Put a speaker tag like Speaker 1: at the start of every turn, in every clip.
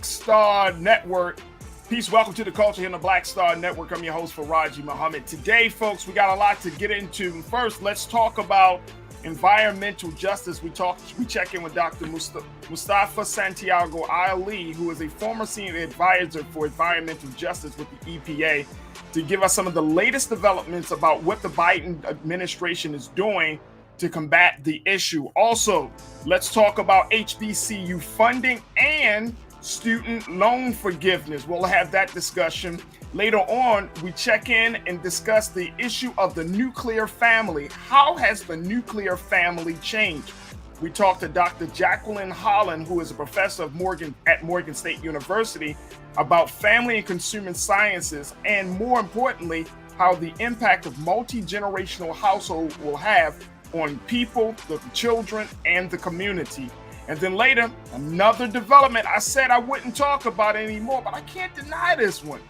Speaker 1: Star Network. Peace, welcome to the culture here on the Black Star Network. I'm your host, Farajii Muhammad. Today, folks, we got a lot to get into. First, let's talk about environmental justice. We check in with Dr. Mustafa Santiago Ali, who is a former senior advisor for environmental justice with the EPA, to give us some of the latest developments about what the Biden administration is doing to combat the issue. Also, let's talk about HBCU funding and student loan forgiveness. We'll have that discussion. Later on, we check in and discuss the issue of the nuclear family. How has the nuclear family changed? We talked to Dr. Jacqueline Holland, who is a professor at Morgan State University, about family and consumer sciences, and more importantly, how the impact of multi-generational household will have on people, the children, and the community. And then later, another development I said I wouldn't talk about anymore, but I can't deny this one.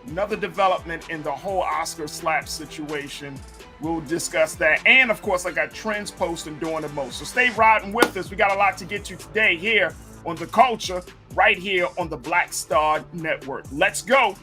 Speaker 1: Another development in the whole Oscar slap situation. We'll discuss that. And of course, I got trends posting doing the most. So stay riding with us. We got a lot to get to today here on The Culture, right here on the Black Star Network. Let's go.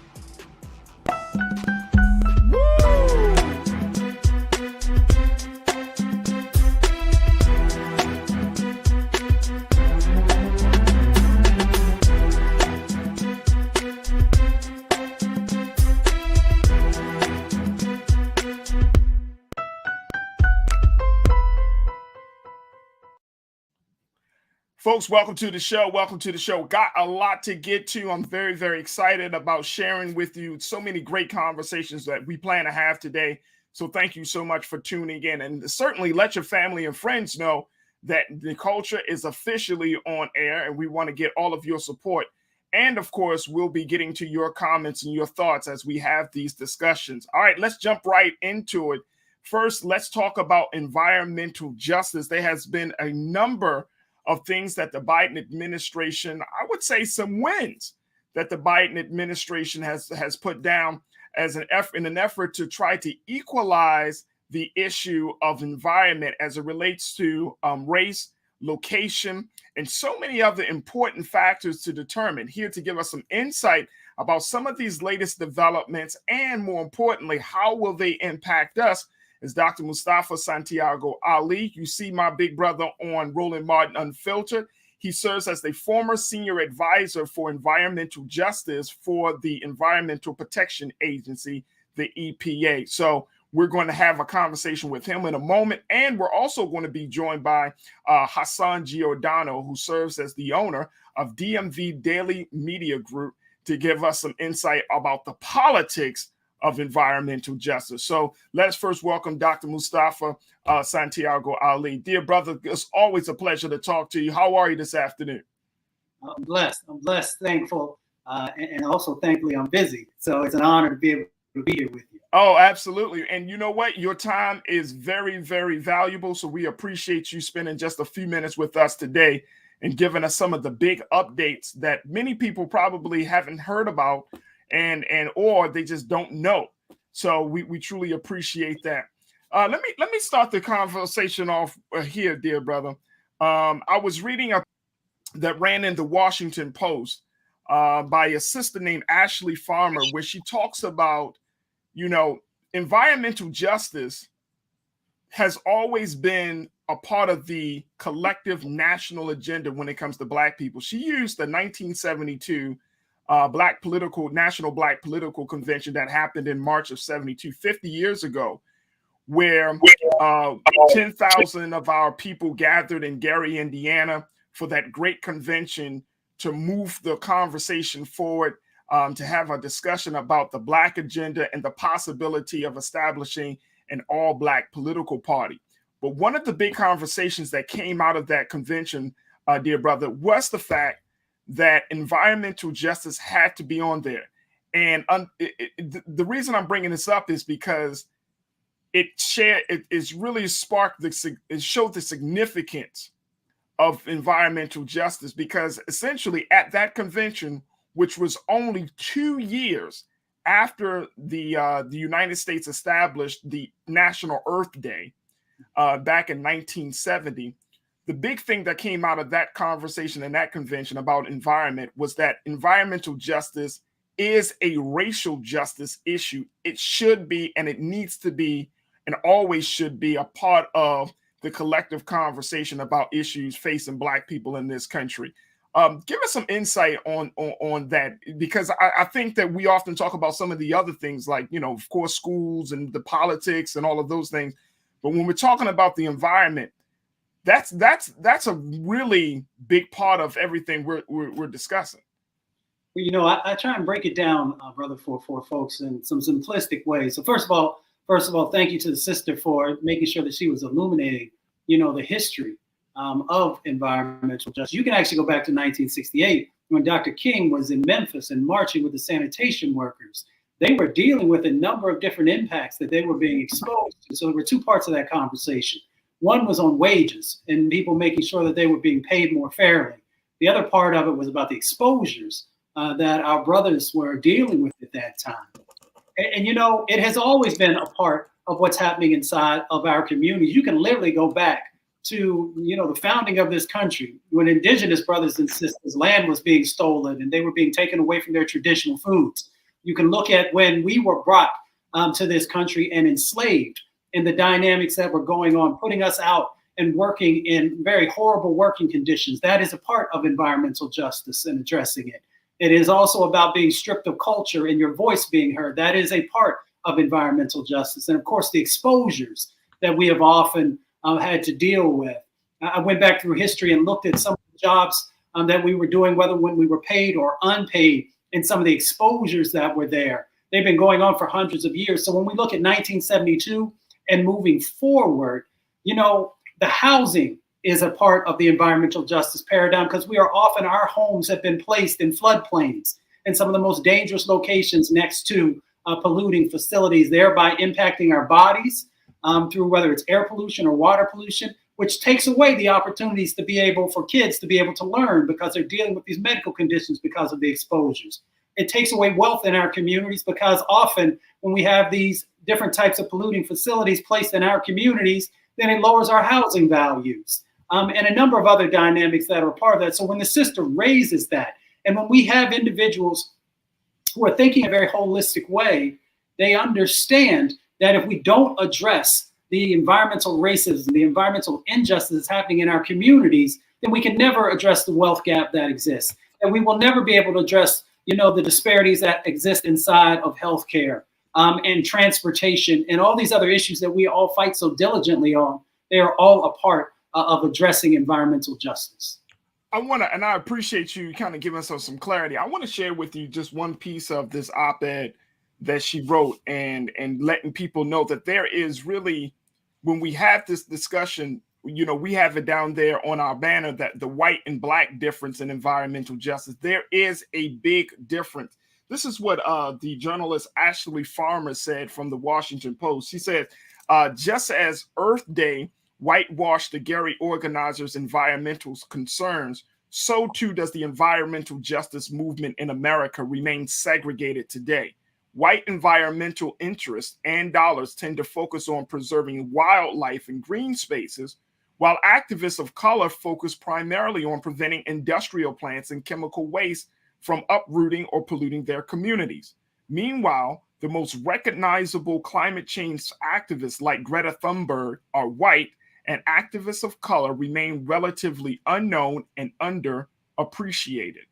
Speaker 1: Folks, welcome to the show. Welcome to the show. Got a lot to get to. I'm very, very excited about sharing with you so many great conversations that we plan to have today. So thank you so much for tuning in. And certainly let your family and friends know that the culture is officially on air and we want to get all of your support. And of course, we'll be getting to your comments and your thoughts as we have these discussions. All right, let's jump right into it. First, let's talk about environmental justice. There has been a number of things that the Biden administration, I would say some wins that the Biden administration has put down as an effort in an effort to try to equalize the issue of environment as it relates to race, location, and so many other important factors to determine. Here to give us some insight about some of these latest developments and more importantly, how will they impact us, is Dr. Mustafa Santiago Ali. You see my big brother on Roland Martin Unfiltered. He serves as the former senior advisor for environmental justice for the Environmental Protection Agency, the EPA. So we're going to have a conversation with him in a moment. And we're also going to be joined by Hassan Giordano, who serves as the owner of DMV Daily Media Group, to give us some insight about the politics of environmental justice. So let's first welcome Dr. Mustafa Santiago Ali. Dear brother, it's always a pleasure to talk to you. How are you this afternoon?
Speaker 2: I'm blessed, thankful, and also thankfully I'm busy. So it's an honor to be able to be here with you.
Speaker 1: Oh, absolutely. And you know what? Your time is very, very valuable. So we appreciate you spending just a few minutes with us today and giving us some of the big updates that many people probably haven't heard about and or they just don't know. So we truly appreciate that. Let me start the conversation off here, dear brother. I was reading that ran in the Washington Post by a sister named Ashley Farmer, where she talks about, environmental justice has always been a part of the collective national agenda when it comes to Black people. She used the 1972 National Black Political Convention that happened in March of 72, 50 years ago, where 10,000 of our people gathered in Gary, Indiana for that great convention to move the conversation forward, to have a discussion about the Black agenda and the possibility of establishing an all-Black political party. But one of the big conversations that came out of that convention, dear brother, was the fact that environmental justice had to be on there. And the reason I'm bringing this up is because it really sparked, it showed the significance of environmental justice, because essentially at that convention, which was only 2 years after the United States established the National Earth Day back in 1970, the big thing that came out of that conversation and that convention about environment was that environmental justice is a racial justice issue. It should be, and it needs to be, and always should be a part of the collective conversation about issues facing Black people in this country. Give us some insight on that, because I think that we often talk about some of the other things, like, you know, of course, schools and the politics and all of those things. But when we're talking about the environment, that's a really big part of everything we're discussing.
Speaker 2: Well, you know, I try and break it down, brother, for folks in some simplistic ways. So first of all, thank you to the sister for making sure that she was illuminating, you know, the history of environmental justice. You can actually go back to 1968 when Dr. King was in Memphis and marching with the sanitation workers. They were dealing with a number of different impacts that they were being exposed to. So there were two parts of that conversation. One was on wages and people making sure that they were being paid more fairly. The other part of it was about the exposures that our brothers were dealing with at that time. And, you know, it has always been a part of what's happening inside of our communities. You can literally go back to, you know, the founding of this country, when indigenous brothers and sisters, land was being stolen and they were being taken away from their traditional foods. You can look at when we were brought to this country and enslaved, and the dynamics that were going on, putting us out and working in very horrible working conditions. That is a part of environmental justice and addressing it. It is also about being stripped of culture and your voice being heard. That is a part of environmental justice. And of course, the exposures that we have often had to deal with. I went back through history and looked at some of the jobs that we were doing, whether when we were paid or unpaid, and some of the exposures that were there. They've been going on for hundreds of years. So when we look at 1972 and moving forward, you know, the housing is a part of the environmental justice paradigm, because we are often, our homes have been placed in floodplains and some of the most dangerous locations next to polluting facilities, thereby impacting our bodies through whether it's air pollution or water pollution, which takes away the opportunities to be able, for kids to be able to learn, because they're dealing with these medical conditions because of the exposures. It takes away wealth in our communities, because often when we have these different types of polluting facilities placed in our communities, then it lowers our housing values and a number of other dynamics that are part of that. So when the sister raises that, and when we have individuals who are thinking in a very holistic way, they understand that if we don't address the environmental racism, the environmental injustice happening in our communities, then we can never address the wealth gap that exists. And we will never be able to address, you know, the disparities that exist inside of healthcare and transportation and all these other issues that we all fight so diligently on. They are all a part of addressing environmental justice.
Speaker 1: I want to, and I appreciate you kind of giving us some clarity. I want to share with you just one piece of this op-ed that she wrote, and letting people know that there is really, when we have this discussion, you know, we have it down there on our banner, that the white and Black difference in environmental justice, there is a big difference. This is what the journalist Ashley Farmer said from the Washington Post. She said, just as Earth Day whitewashed the Gary organizers' environmental concerns, so too does the environmental justice movement in America remain segregated today. White environmental interests and dollars tend to focus on preserving wildlife and green spaces, while activists of color focus primarily on preventing industrial plants and chemical waste from uprooting or polluting their communities. Meanwhile, the most recognizable climate change activists like Greta Thunberg are white, and activists of color remain relatively unknown and underappreciated.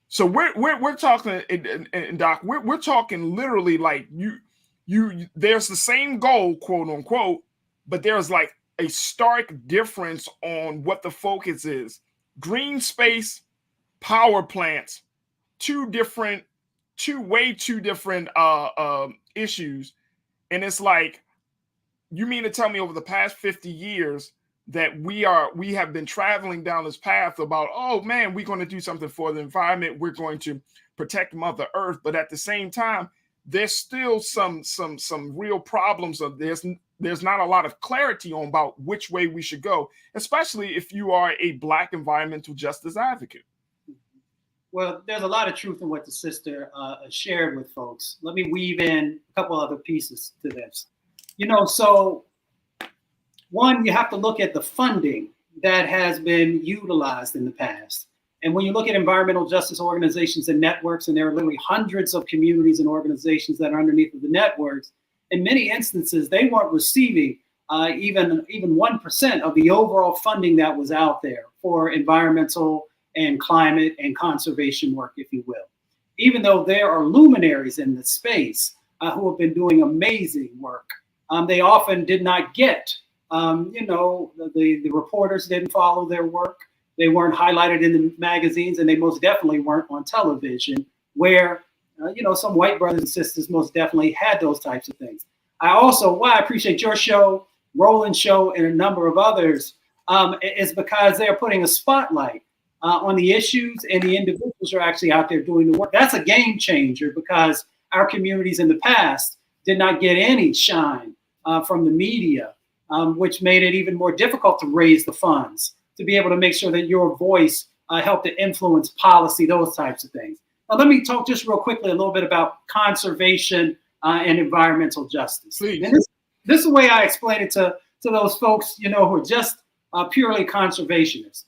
Speaker 1: So we're talking, and Doc, we're talking literally like you. There's the same goal, quote unquote, but there's like a stark difference on what the focus is. Green space, power plants, two way too different issues, and it's like, you mean to tell me over the past 50 years that we have been traveling down this path about, oh man, we're going to do something for the environment, we're going to protect Mother Earth, but at the same time, there's still some real problems of this. There's not a lot of clarity on about which way we should go, especially if you are a Black environmental justice advocate.
Speaker 2: Well, there's a lot of truth in what the sister shared with folks. Let me weave in a couple other pieces to this. You know, so one, you have to look at the funding that has been utilized in the past. And when you look at environmental justice organizations and networks, and there are literally hundreds of communities and organizations that are underneath of the networks, in many instances, they weren't receiving even 1% of the overall funding that was out there for environmental and climate and conservation work, if you will. Even though there are luminaries in the space who have been doing amazing work, they often did not get, the reporters didn't follow their work. They weren't highlighted in the magazines, and they most definitely weren't on television, where, some white brothers and sisters most definitely had those types of things. I appreciate your show, Roland's show, and a number of others, is because they're putting a spotlight on the issues, and the individuals are actually out there doing the work. That's a game changer, because our communities in the past did not get any shine from the media, which made it even more difficult to raise the funds to be able to make sure that your voice helped to influence policy, those types of things. Now, let me talk just real quickly a little bit about conservation and environmental justice. And this is the way I explain it to those folks, who are just purely conservationists.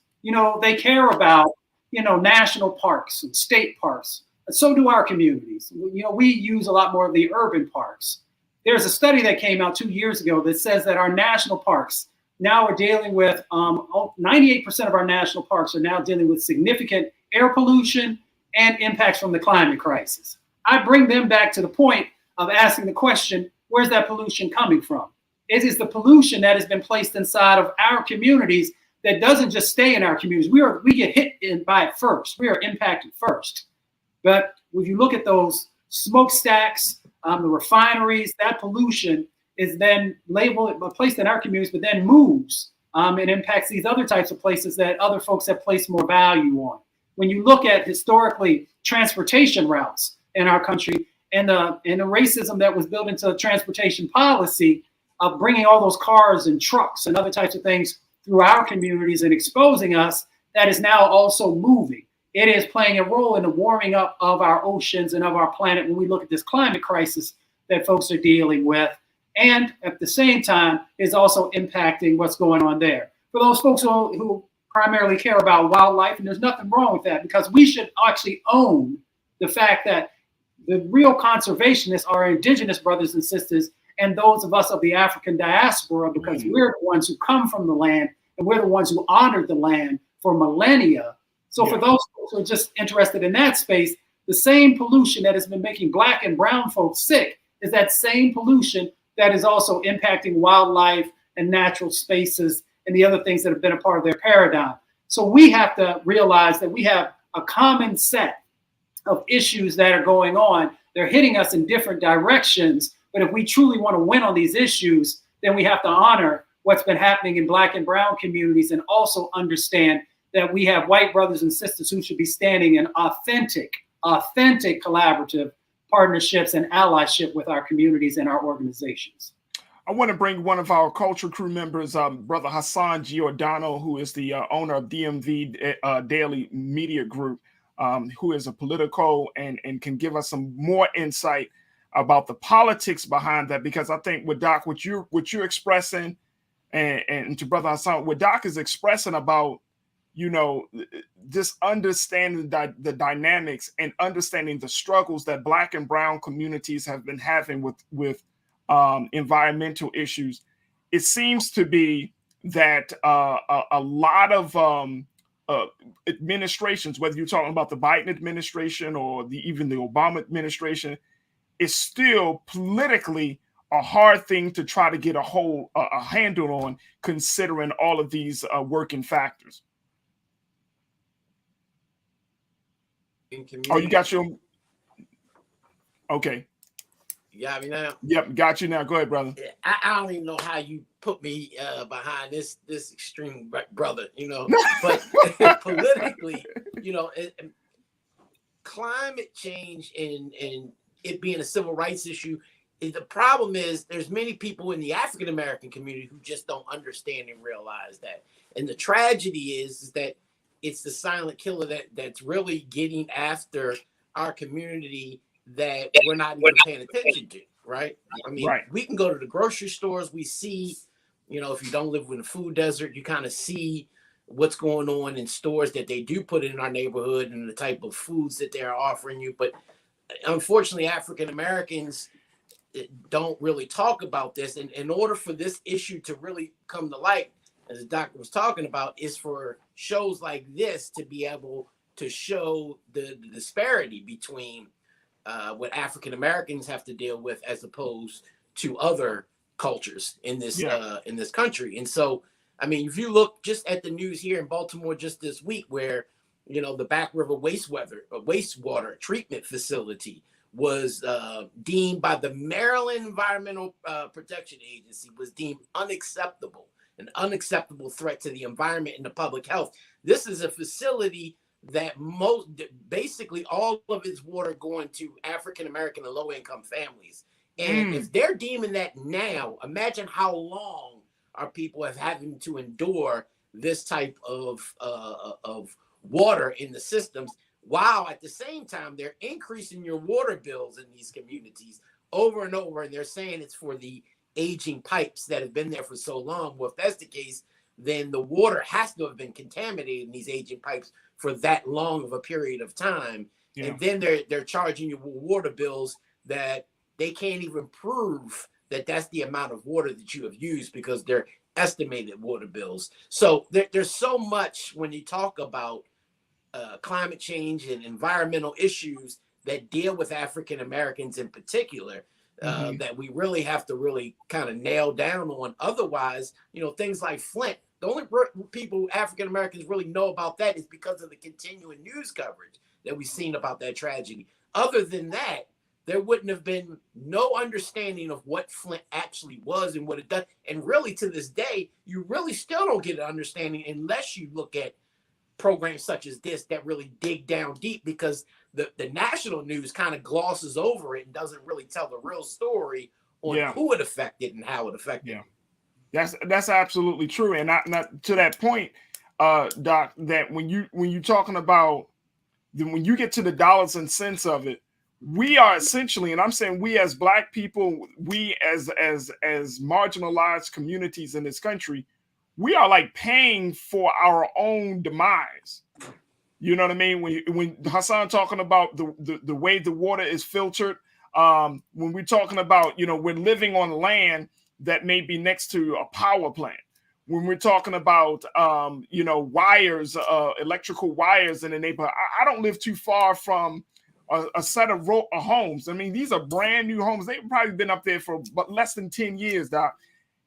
Speaker 2: They care about, national parks and state parks. And so do our communities. We use a lot more of the urban parks. There's a study that came out 2 years ago that says that our national parks now are dealing with 98% of our national parks are now dealing with significant air pollution and impacts from the climate crisis. I bring them back to the point of asking the question, where's that pollution coming from? It is the pollution that has been placed inside of our communities that doesn't just stay in our communities. We get hit by it first. We are impacted first. But when you look at those smokestacks, the refineries, that pollution is then placed in our communities, but then moves and impacts these other types of places that other folks have placed more value on. When you look at historically transportation routes in our country and the racism that was built into transportation policy of bringing all those cars and trucks and other types of things through our communities and exposing us, that is now also moving. It is playing a role in the warming up of our oceans and of our planet when we look at this climate crisis that folks are dealing with. And at the same time, is also impacting what's going on there. For those folks who primarily care about wildlife, and there's nothing wrong with that, because we should actually own the fact that the real conservationists are indigenous brothers and sisters, and those of us of the African diaspora, because we're the ones who come from the land, and we're the ones who honored the land for millennia. So for those folks who are just interested in that space, the same pollution that has been making Black and brown folks sick is that same pollution that is also impacting wildlife and natural spaces and the other things that have been a part of their paradigm. So we have to realize that we have a common set of issues that are going on. They're hitting us in different directions, but if we truly want to win on these issues, then we have to honor what's been happening in Black and brown communities, and also understand that we have white brothers and sisters who should be standing in authentic collaborative partnerships and allyship with our communities and our organizations.
Speaker 1: I want to bring one of our culture crew members, Brother Hassan Giordano, who is the owner of DMV Daily Media Group, who is a political and can give us some more insight about the politics behind that. Because I think with Doc, what you're expressing, and to Brother Hassan, what Doc is expressing about, just understanding the dynamics and understanding the struggles that Black and brown communities have been having with environmental issues. It seems to be that a lot of administrations, whether you're talking about the Biden administration or even the Obama administration, is still politically a hard thing to try to get a handle on, considering all of these working factors. Oh, you got your... Okay.
Speaker 3: You got me now?
Speaker 1: Yep, got you now. Go ahead, brother.
Speaker 3: I don't even know how you put me behind this extreme brother, but politically, climate change and it being a civil rights issue, the problem is there's many people in the African American community who just don't understand and realize that. And the tragedy is that it's the silent killer that's really getting after our community that we're not even paying attention to, right? I mean, we can go to the grocery stores. We see, if you don't live in a food desert, you kind of see what's going on in stores that they do put in our neighborhood and the type of foods that they're offering you. But unfortunately, African Americans don't really talk about this. And in order for this issue to really come to light, as the doctor was talking about, is for shows like this to be able to show the disparity between what African Americans have to deal with as opposed to other cultures in this country. And so, I mean, if you look just at the news here in Baltimore just this week, where the Back River wastewater treatment facility was deemed by the Maryland Environmental Protection Agency was deemed unacceptable, an unacceptable threat to the environment and the public health. This is a facility that basically all of its water going to African American and low income families. And if they're deeming that now, imagine how long our people have having to endure this type of water in the systems, while at the same time they're increasing your water bills in these communities over and over, and they're saying it's for the aging pipes that have been there for so long. Well, if that's the case, then the water has to have been contaminated in these aging pipes for that long of a period of time. Yeah. And then they're charging you water bills that they can't even prove that that's the amount of water that you have used, because they're estimated water bills. So there's so much when you talk about climate change and environmental issues that deal with African Americans in particular, that we really have to really kind of nail down on. Otherwise, things like Flint, the only people African Americans really know about that is because of the continuing news coverage that we've seen about that tragedy. Other than that, there wouldn't have been no understanding of what Flint actually was and what it does. And really, to this day, you really still don't get an understanding unless you look at programs such as this that really dig down deep, because the national news kind of glosses over it and doesn't really tell the real story on who it affected and how it affected.
Speaker 1: Yeah, that's absolutely true. And not to that point, Doc, that when you're talking about when you get to the dollars and cents of it, we are essentially, and I'm saying we as Black people, we as marginalized communities in this country, we are like paying for our own demise. You know what I mean? When Hassan talking about the way the water is filtered, when we're talking about, we're living on land that may be next to a power plant. When we're talking about, wires, electrical wires in the neighborhood, I don't live too far from a set of homes. I mean, these are brand new homes. They've probably been up there for less than 10 years, Doc.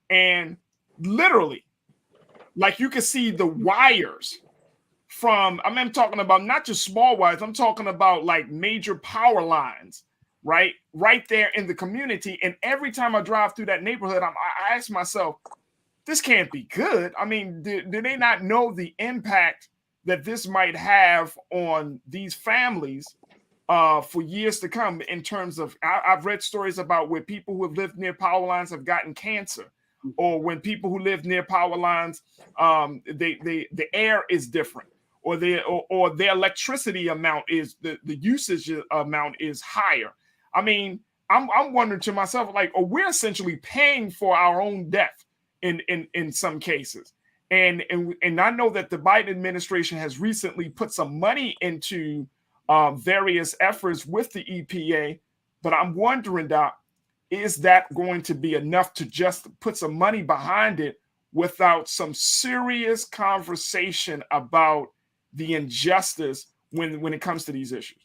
Speaker 1: And literally, like, you can see the wires from, I'm talking about not just small wires, I'm talking about like major power lines, right there in the community. And every time I drive through that neighborhood, I ask myself, this can't be good. I mean, do they not know the impact that this might have on these families for years to come? In terms of, I've read stories about where people who have lived near power lines have gotten cancer, or when people who live near power lines, the air is different, or their electricity amount is the usage amount is higher. I mean, I'm wondering to myself, like, we're essentially paying for our own death in some cases. And I know that the Biden administration has recently put some money into various efforts with the EPA, but I'm wondering, Doc, is that going to be enough to just put some money behind it without some serious conversation about the injustice when it comes to these issues?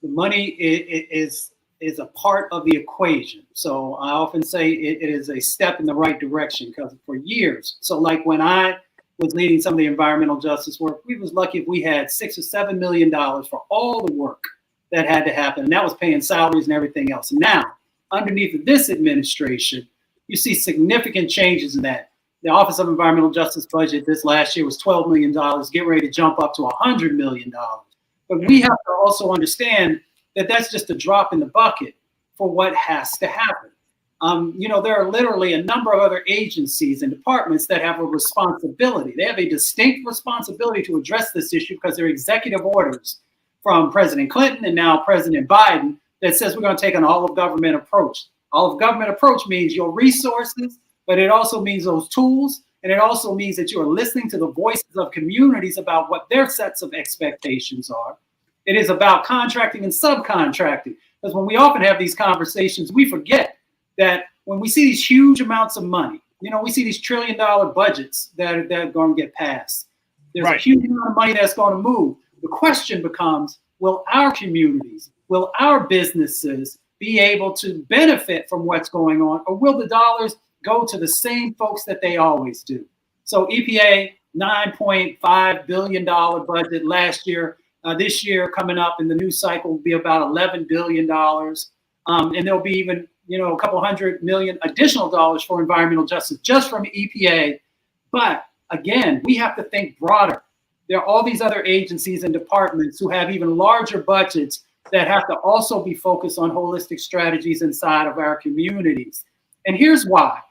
Speaker 2: The money is a part of the equation. So I often say it is a step in the right direction, because for years, so like when I was leading some of the environmental justice work, we was lucky if we had $6 or $7 million for all the work that had to happen. And that was paying salaries and everything else. And now, underneath this administration, you see significant changes in that. The Office of Environmental Justice budget this last year was $12 million, getting ready to jump up to $100 million. But we have to also understand that that's just a drop in the bucket for what has to happen. There are literally a number of other agencies and departments that have a responsibility. They have a distinct responsibility to address this issue, because there are executive orders from President Clinton and now President Biden that says we're going to take an all-of-government approach. All-of-government approach means your resources, but it also means those tools And it also means that you are listening to the voices of communities about what their sets of expectations are. It is about contracting and subcontracting. Because when we often have these conversations, we forget that when we see these huge amounts of money, we see these $1 trillion budgets that are going to get passed. There's a huge amount of money that's going to move. The question becomes, will our communities, will our businesses be able to benefit from what's going on, or will the dollars go to the same folks that they always do? So EPA, $9.5 billion budget last year. This year coming up in the new cycle will be about $11 billion. And there'll be even, a couple $100 million additional dollars for environmental justice just from EPA. But again, we have to think broader. There are all these other agencies and departments who have even larger budgets that have to also be focused on holistic strategies inside of our communities. And here's why,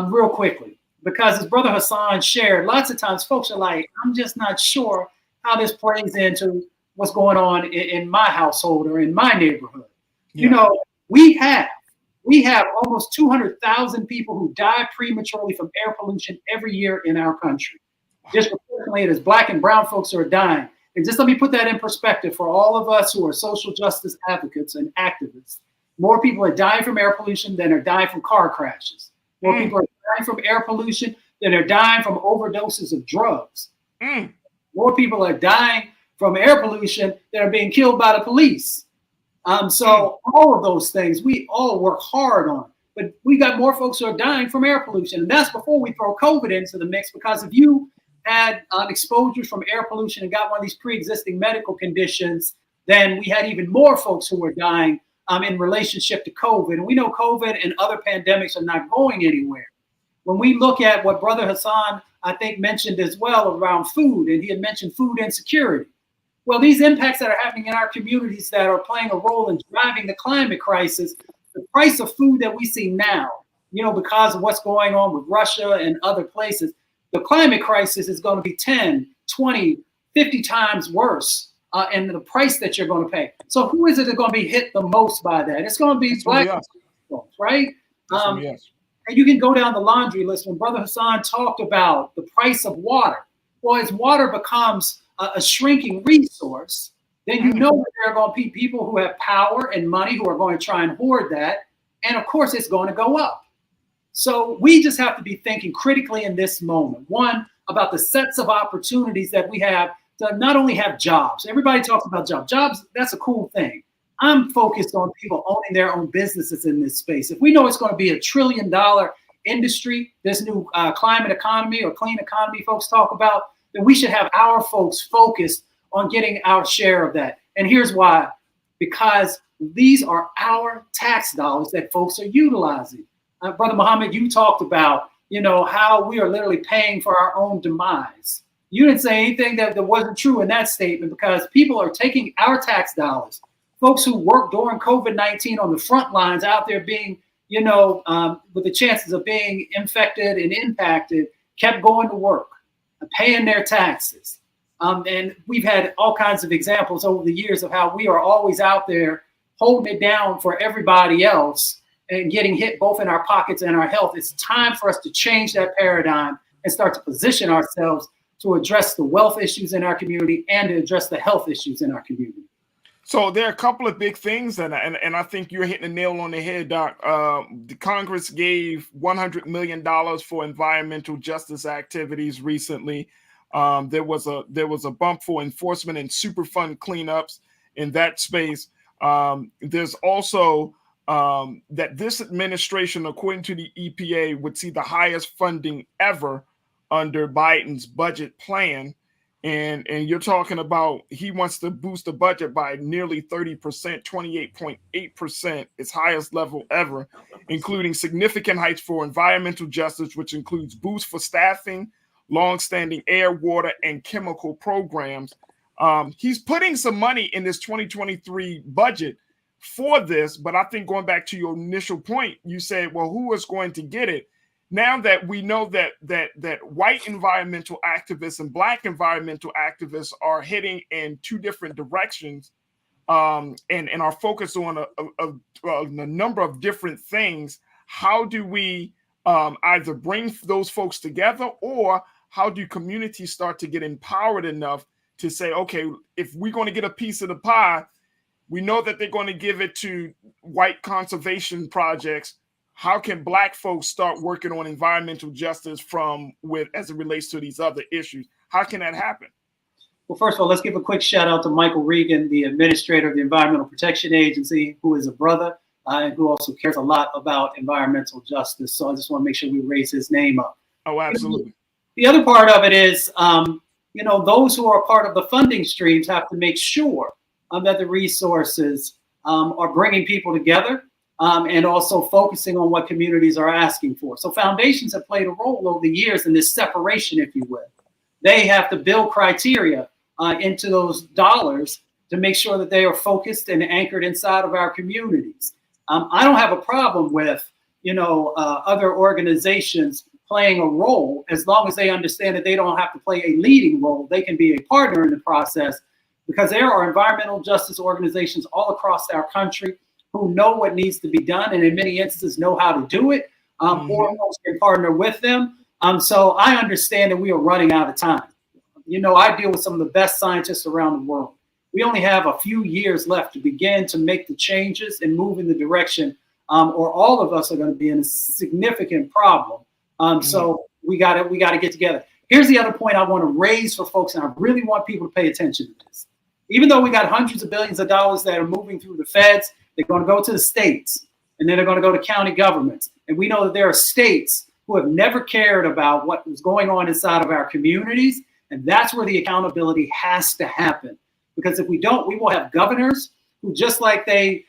Speaker 2: real quickly, because as Brother Hassan shared, lots of times folks are like, I'm just not sure how this plays into what's going on in my household or in my neighborhood. Yeah. We have almost 200,000 people who die prematurely from air pollution every year in our country. Disproportionately, it is Black and brown folks who are dying. And just let me put that in perspective for all of us who are social justice advocates and activists. More people are dying from air pollution than are dying from car crashes. More people are dying from air pollution than are dying from overdoses of drugs. More people are dying from air pollution than are being killed by the police. So all of those things we all work hard on, but we got more folks who are dying from air pollution. And that's before we throw COVID into the mix, because if you had exposures from air pollution and got one of these pre-existing medical conditions, then we had even more folks who were dying in relationship to COVID. And we know COVID and other pandemics are not going anywhere. When we look at what Brother Hassan, I think, mentioned as well around food, and he had mentioned food insecurity. Well, these impacts that are happening in our communities that are playing a role in driving the climate crisis, the price of food that we see now, because of what's going on with Russia and other places, the climate crisis is going to be 10, 20, 50 times worse in the price that you're going to pay. So who is it that's going to be hit the most by that? It's going to be Black folks, right?
Speaker 1: Yes.
Speaker 2: And you can go down the laundry list. When Brother Hassan talked about the price of water, well, as water becomes a shrinking resource, then that there are going to be people who have power and money who are going to try and hoard that. And of course, it's going to go up. So we just have to be thinking critically in this moment. One, about the sets of opportunities that we have to not only have jobs. Everybody talks about jobs. Jobs, that's a cool thing. I'm focused on people owning their own businesses in this space. If we know it's going to be $1 trillion industry, this new climate economy or clean economy folks talk about, then we should have our folks focused on getting our share of that. And here's why. Because these are our tax dollars that folks are utilizing. Brother Muhammad, you talked about, how we are literally paying for our own demise. You didn't say anything that wasn't true in that statement, because people are taking our tax dollars. Folks who worked during COVID-19 on the front lines out there being, with the chances of being infected and impacted, kept going to work, paying their taxes. And we've had all kinds of examples over the years of how we are always out there holding it down for everybody else and getting hit both in our pockets and our health. It's time for us to change that paradigm and start to position ourselves to address the wealth issues in our community and to address the health issues in our community.
Speaker 1: So there are a couple of big things, and I think you're hitting the nail on the head, Doc. The Congress gave $100 million for environmental justice activities recently. There was a bump for enforcement and Superfund cleanups in that space. There's also that this administration, according to the EPA, would see the highest funding ever under Biden's budget plan. And you're talking about he wants to boost the budget by nearly 30%, 28.8%, its highest level ever, including significant heights for environmental justice, which includes boosts for staffing, longstanding air, water, and chemical programs. He's putting some money in this 2023 budget for this, but I think going back to your initial point, you said, well, who is going to get it? Now that we know that white environmental activists and Black environmental activists are heading in two different directions, and are focused on a number of different things, how do we either bring those folks together, or how do communities start to get empowered enough to say, okay, if we're going to get a piece of the pie, we know that they're going to give it to white conservation projects. How can Black folks start working on environmental justice as it relates to these other issues? How can that happen?
Speaker 2: Well, first of all, let's give a quick shout out to Michael Regan, the administrator of the Environmental Protection Agency, who is a brother and who also cares a lot about environmental justice. So I just want to make sure we raise his name up.
Speaker 1: Oh, absolutely.
Speaker 2: The other part of it is, those who are part of the funding streams have to make sure that the resources are bringing people together and also focusing on what communities are asking for. So foundations have played a role over the years in this separation, if you will. They have to build criteria into those dollars to make sure that they are focused and anchored inside of our communities. I don't have a problem with, other organizations playing a role, as long as they understand that they don't have to play a leading role. They can be a partner in the process, because there are environmental justice organizations all across our country who know what needs to be done, and in many instances know how to do it, or can partner with them. So I understand that we are running out of time. I deal with some of the best scientists around the world. We only have a few years left to begin to make the changes and move in the direction, or all of us are going to be in a significant problem. So we got to get together. Here's the other point I want to raise for folks, and I really want people to pay attention to this. Even though we got hundreds of billions of dollars that are moving through the feds, they're going to go to the states, and then they're going to go to county governments. And we know that there are states who have never cared about what was going on inside of our communities. And that's where the accountability has to happen. Because if we don't, we will have governors who, just like they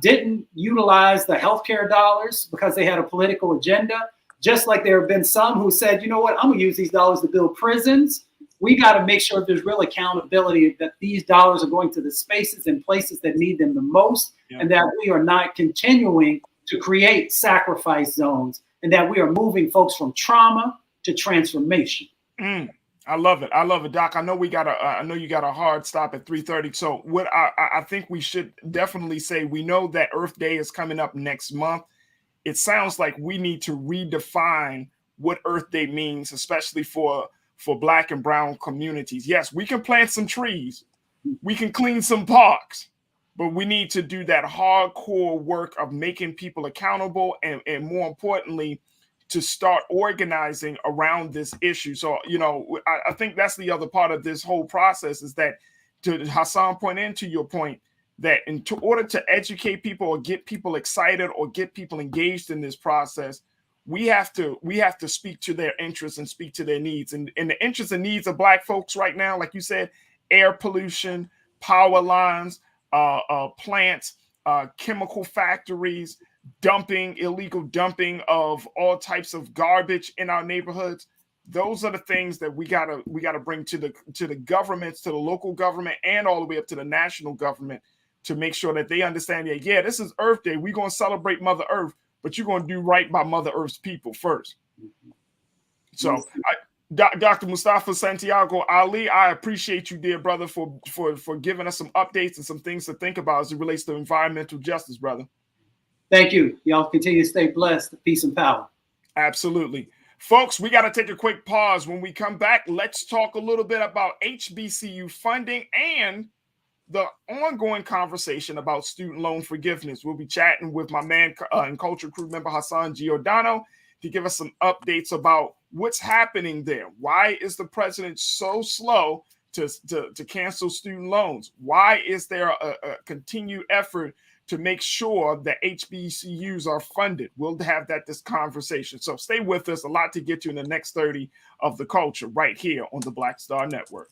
Speaker 2: didn't utilize the healthcare dollars because they had a political agenda, just like there have been some who said, you know what, I'm going to use these dollars to build prisons. We got to make sure there's real accountability, that these dollars are going to the spaces and places that need them the most, and that we are not continuing to create sacrifice zones, and that we are moving folks from trauma to transformation.
Speaker 1: I love it. I love it, Doc. I know you got a hard stop at 3:30. So what I think we should definitely say, we know that Earth Day is coming up next month. It sounds like we need to redefine what Earth Day means, especially for Black and brown communities. Yes, we can plant some trees, we can clean some parks, but we need to do that hardcore work of making people accountable, and more importantly, to start organizing around this issue. So, I think that's the other part of this whole process, is that, to Hassan point into your point, that in order to educate people or get people excited or get people engaged in this process, we have to speak to their interests and speak to their needs. And the interests and needs of Black folks right now, like you said, air pollution, power lines, plants, chemical factories, illegal dumping of all types of garbage in our neighborhoods. Those are the things that we gotta bring to the governments, to the local government, and all the way up to the national government, to make sure that they understand, this is Earth Day. We're going to celebrate Mother Earth, but you're going to do right by Mother Earth's people first. So, Dr. Mustafa Santiago Ali, I appreciate you, dear brother, for giving us some updates and some things to think about as it relates to environmental justice, brother.
Speaker 2: Thank you. Y'all continue to stay blessed. Peace and power.
Speaker 1: Absolutely. Folks, we got to take a quick pause. When we come back, let's talk a little bit about HBCU funding and the ongoing conversation about student loan forgiveness. We'll be chatting with my man and culture crew member Hassan Giordano to give us some updates about what's happening there. Why is the president so slow to cancel student loans? Why is there a continued effort to make sure that HBCUs are funded? We'll have this conversation. So stay with us. A lot to get to in the next 30 of The Culture right here on the Black Star Network.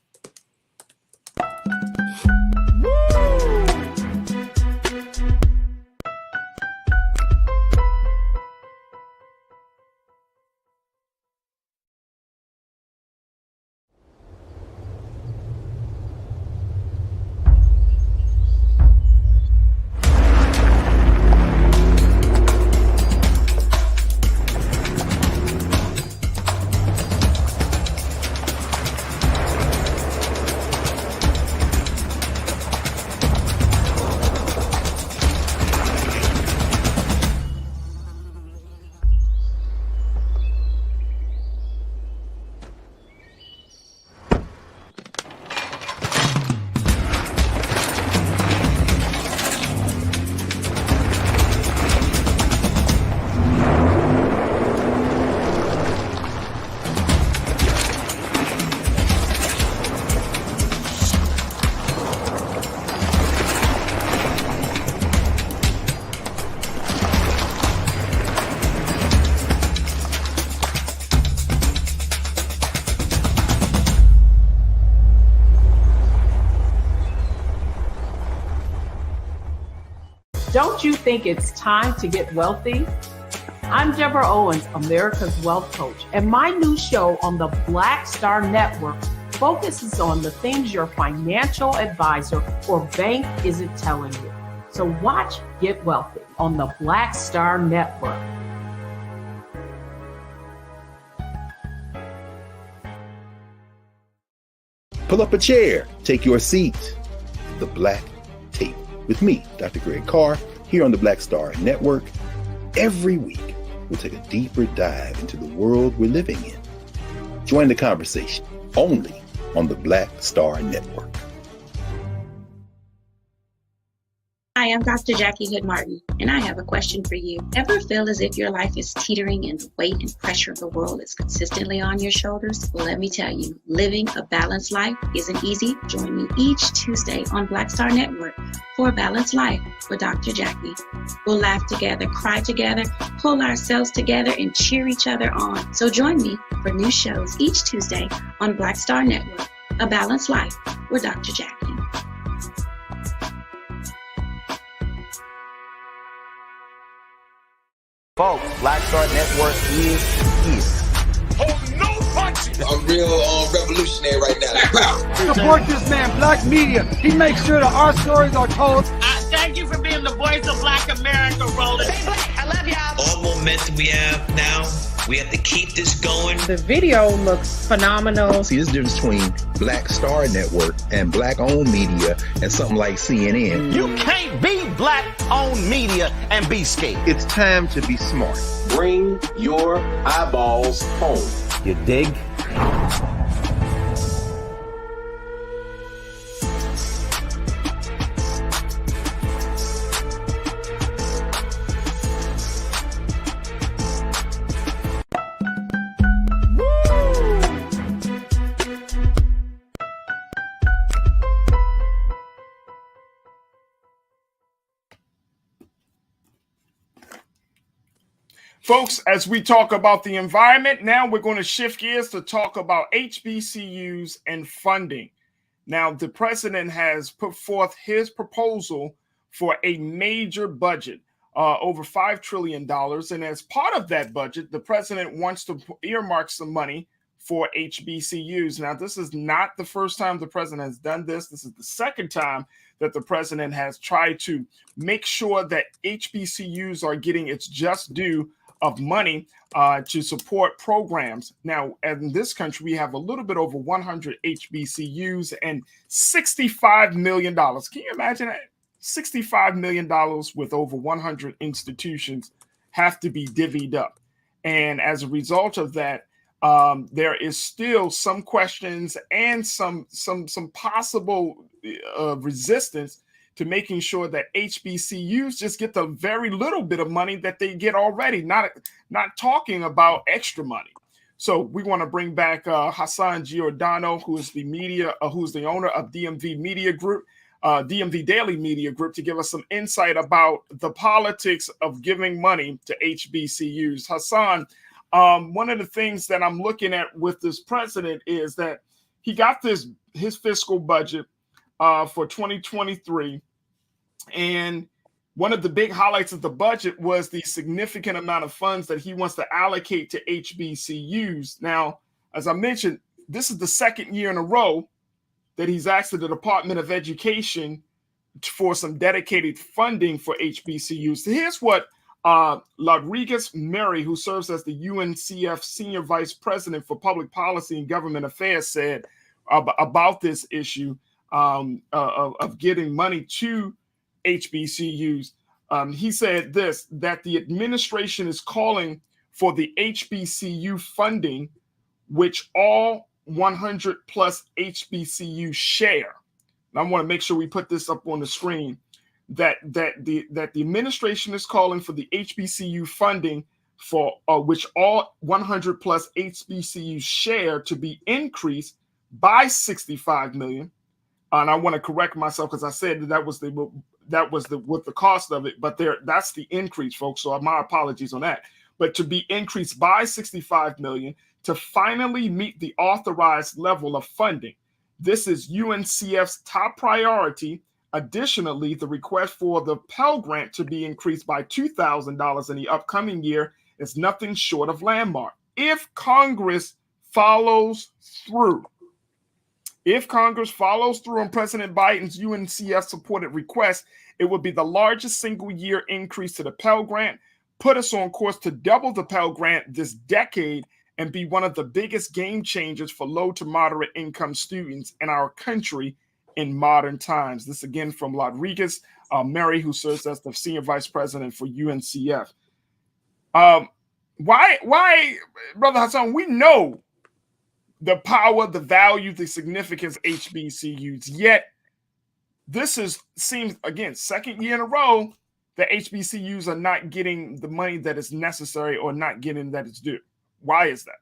Speaker 4: Don't you think it's time to get wealthy? I'm Deborah Owens, America's Wealth Coach, and my new show on the Black Star Network focuses on the things your financial advisor or bank isn't telling you. So watch Get Wealthy on the Black Star Network.
Speaker 5: Pull up a chair, take your seat. The Black Tape with me, Dr. Greg Carr, here on the Black Star Network. Every week, we'll take a deeper dive into the world we're living in. Join the conversation only on the Black Star Network.
Speaker 6: Hi, I'm Dr. Jackie Hood Martin, and I have a question for you. Ever feel as if your life is teetering and the weight and pressure of the world is consistently on your shoulders? Well, let me tell you, living a balanced life isn't easy. Join me each Tuesday on Black Star Network for A Balanced Life with Dr. Jackie. We'll laugh together, cry together, pull ourselves together, and cheer each other on. So join me for new shows each Tuesday on Black Star Network, A Balanced Life with Dr. Jackie.
Speaker 7: Folks, Black Star Network is here.
Speaker 8: Hold no punches.
Speaker 9: I'm real revolutionary right now.
Speaker 10: Support this man, Black Media. He makes sure that our stories are told.
Speaker 3: Thank you for being the voice of Black America, Roland.
Speaker 6: Stay black. I love y'all.
Speaker 11: All momentum we have now, we have to keep this going.
Speaker 4: The video looks phenomenal.
Speaker 5: See, there's a difference between Black Star Network and Black-owned media and something like CNN.
Speaker 7: You can't be Black-owned media and be scared.
Speaker 5: It's time to be smart.
Speaker 9: Bring your eyeballs home.
Speaker 7: You dig?
Speaker 1: Folks, as we talk about the environment, now we're going to shift gears to talk about HBCUs and funding. Now, the president has put forth his proposal for a major budget, over $5 trillion. And as part of that budget, the president wants to earmark some money for HBCUs. Now, this is not the first time the president has done this. This is the second time that the president has tried to make sure that HBCUs are getting its just due of money to support programs. Now, in this country, we have a little bit over 100 HBCUs and $65 million. Can you imagine that? $65 million with over 100 institutions have to be divvied up. And as a result of that, there is still some questions and some possible resistance to making sure that HBCUs just get the very little bit of money that they get already, not talking about extra money. So we want to bring back Hassan Giordano, who's the owner of DMV Media Group, DMV Daily Media Group, to give us some insight about the politics of giving money to HBCUs. Hassan, one of the things that I'm looking at with this president is that he got his fiscal budget for 2023. And one of the big highlights of the budget was the significant amount of funds that he wants to allocate to HBCUs. Now, as I mentioned, this is the second year in a row that he's asked the Department of Education for some dedicated funding for HBCUs. So here's what Rodriguez Mary, who serves as the UNCF Senior Vice President for Public Policy and Government Affairs, said about this issue of getting money to HBCUs. He said that the administration is calling for the HBCU funding, which all 100 plus HBCUs share. And I want to make sure we put this up on the screen, that the administration is calling for the HBCU funding for which all 100 plus HBCUs share to be increased by $65 million. And I want to correct myself because I said that was with the cost of it, but that's the increase, folks. So my apologies on that. But to be increased by $65 million to finally meet the authorized level of funding. This is UNCF's top priority Additionally, the request for the Pell Grant to be increased by $2,000 in the upcoming year is nothing short of landmark. If Congress follows through on President Biden's UNCF-supported request, it would be the largest single-year increase to the Pell Grant, put us on course to double the Pell Grant this decade, and be one of the biggest game changers for low to moderate income students in our country in modern times. This again from Rodriguez Mary, who serves as the senior vice president for UNCF. Why, Brother Hassan? We know the power, the value, the significance of HBCUs. Yet this seems again second year in a row that HBCUs are not getting the money that is necessary or not getting that it's due. Why is that?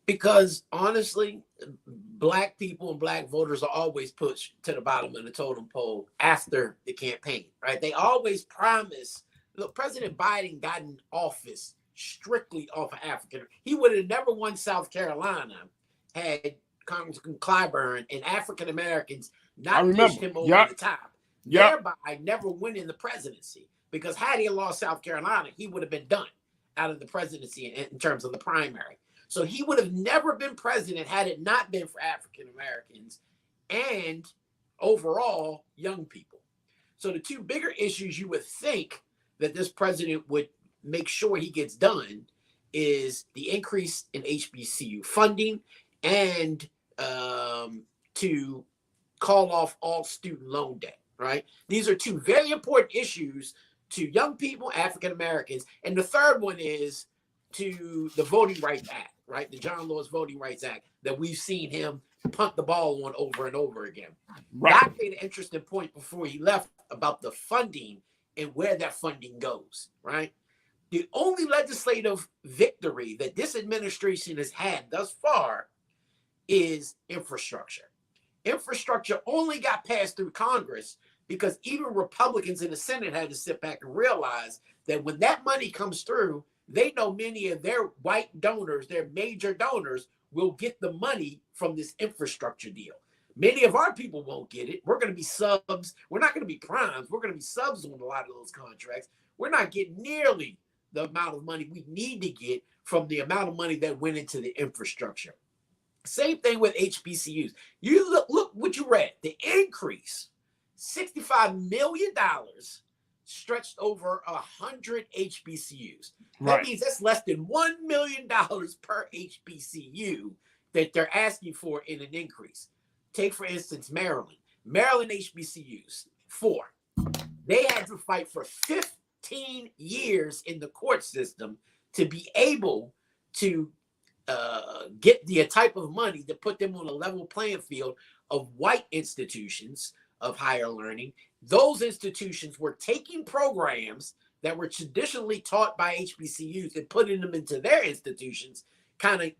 Speaker 3: Because honestly, Black people and Black voters are always pushed to the bottom of the totem pole after the campaign, right? They always promise. Look, President Biden got in office strictly off of African. He would have never won South Carolina had Congressman Clyburn and African Americans not pushed him over the top, thereby never winning the presidency. Because had he lost South Carolina, he would have been done out of the presidency in terms of the primary. So he would have never been president had it not been for African Americans and overall young people. So the two bigger issues you would think that this president would make sure he gets done is the increase in HBCU funding and to call off all student loan debt, right? These are two very important issues to young people, African Americans. And the third one is to the Voting Rights Act, right? The John Lewis Voting Rights Act that we've seen him punt the ball on over and over again. Right. Doc made an interesting point before he left about the funding and where that funding goes, right? The only legislative victory that this administration has had thus far is infrastructure. Infrastructure only got passed through Congress because even Republicans in the Senate had to sit back and realize that when that money comes through, they know many of their white donors, their major donors, will get the money from this infrastructure deal. Many of our people won't get it. We're going to be subs. We're not going to be primes. We're going to be subs on a lot of those contracts. We're not getting nearly the amount of money we need to get from the amount of money that went into the infrastructure. Same thing with HBCUs. You look what you read. The increase, $65 million stretched over 100 HBCUs. That means that's less than $1 million per HBCU that they're asking for in an increase. Take, for instance, Maryland. Maryland HBCUs, 4. They had to fight for 15 years in the court system to be able to get the type of money to put them on a level playing field of white institutions of higher learning. Those institutions were taking programs that were traditionally taught by HBCUs and putting them into their institutions, kind of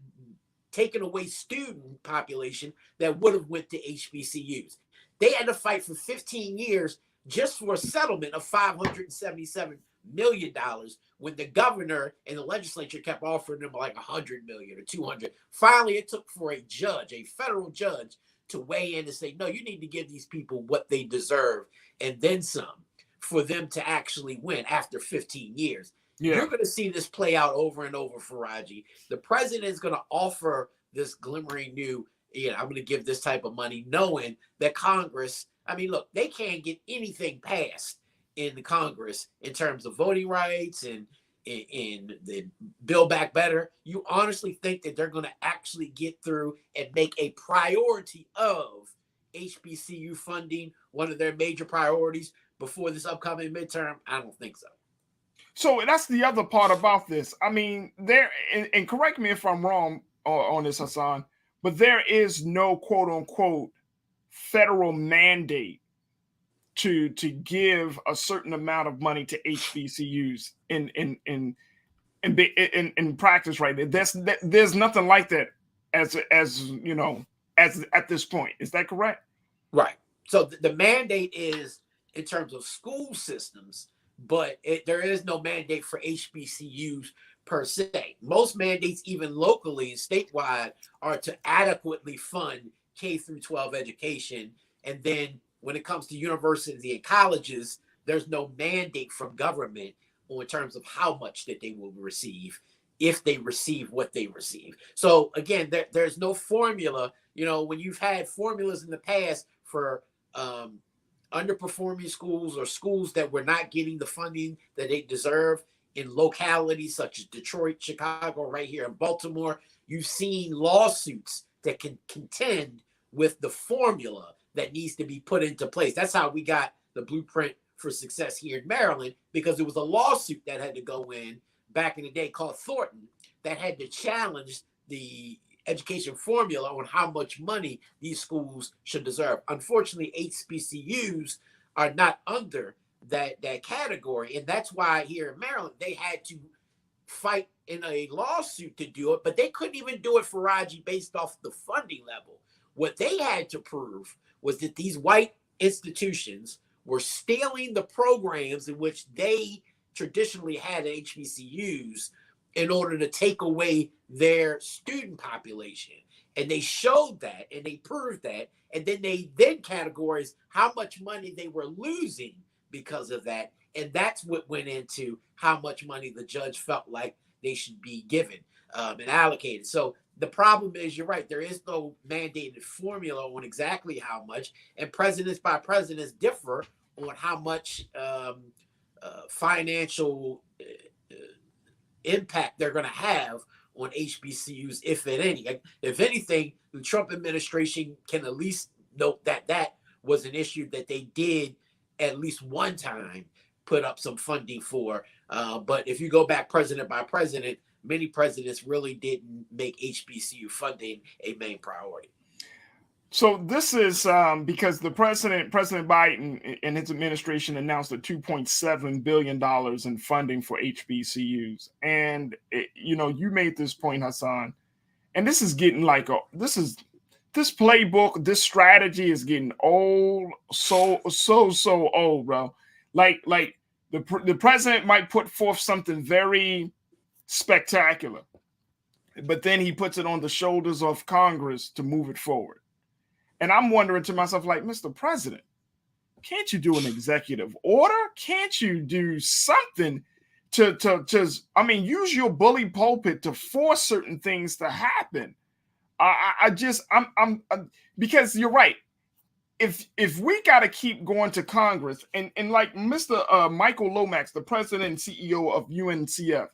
Speaker 3: taking away student population that would have went to HBCUs. They had to fight for 15 years just for a settlement of $577 million when the governor and the legislature kept offering them like $100 million or $200. Finally, it took for a judge, a federal judge, to weigh in and say, no, you need to give these people what they deserve and then some for them to actually win after 15 years. Yeah. You're going to see this play out over and over, Farajii. The president is going to offer this glimmering new, I'm going to give this type of money, knowing that Congress, I mean, look, they can't get anything passed in the Congress in terms of voting rights and in the Build Back Better. You honestly think that they're going to actually get through and make a priority of HBCU funding one of their major priorities before this upcoming midterm? I don't think so.
Speaker 1: So that's the other part about this. I mean, and correct me if I'm wrong on this, Hassan, but there is no quote unquote federal mandate to give a certain amount of money to HBCUs in practice right there. There's nothing like that as at this point. Is that correct?
Speaker 3: Right. So the mandate is in terms of school systems, but there is no mandate for HBCUs per se. Most mandates, even locally and statewide, are to adequately fund K through 12 education. And then when it comes to universities and colleges, there's no mandate from government in terms of how much that they will receive if they receive what they receive. So again, there's no formula. You know, when you've had formulas in the past for underperforming schools or schools that were not getting the funding that they deserve in localities such as Detroit, Chicago, right here in Baltimore, you've seen lawsuits that can contend with the formula that needs to be put into place. That's how we got the blueprint for success here in Maryland, because it was a lawsuit that had to go in back in the day called Thornton that had to challenge the education formula on how much money these schools should deserve. Unfortunately, HBCUs are not under that category. And that's why here in Maryland, they had to fight in a lawsuit to do it, but they couldn't even do it for Farajii based off the funding level. What they had to prove was that these white institutions were stealing the programs in which they traditionally had HBCUs in order to take away their student population. And they showed that and they proved that. And then they categorized how much money they were losing because of that. And that's what went into how much money the judge felt like they should be given and allocated. So the problem is, you're right, there is no mandated formula on exactly how much, and presidents by presidents differ on how much financial impact they're going to have on HBCUs, if at any. If anything, the Trump administration can at least note that that was an issue that they did at least one time put up some funding for. But if you go back president by president, many presidents really didn't make HBCU funding a main priority.
Speaker 1: So this is because the President Biden and his administration announced a $2.7 billion in funding for HBCUs. And, you made this point, Hassan, and this is getting like, this playbook, this strategy is getting old, so old, bro. Like the president might put forth something very spectacular, but then he puts it on the shoulders of Congress to move it forward. And I'm wondering to myself, like, Mr. President, can't you do an executive order? Can't you do something to use your bully pulpit to force certain things to happen? I'm because you're right. If we got to keep going to Congress and like Mr. Michael Lomax, the president and CEO of UNCF,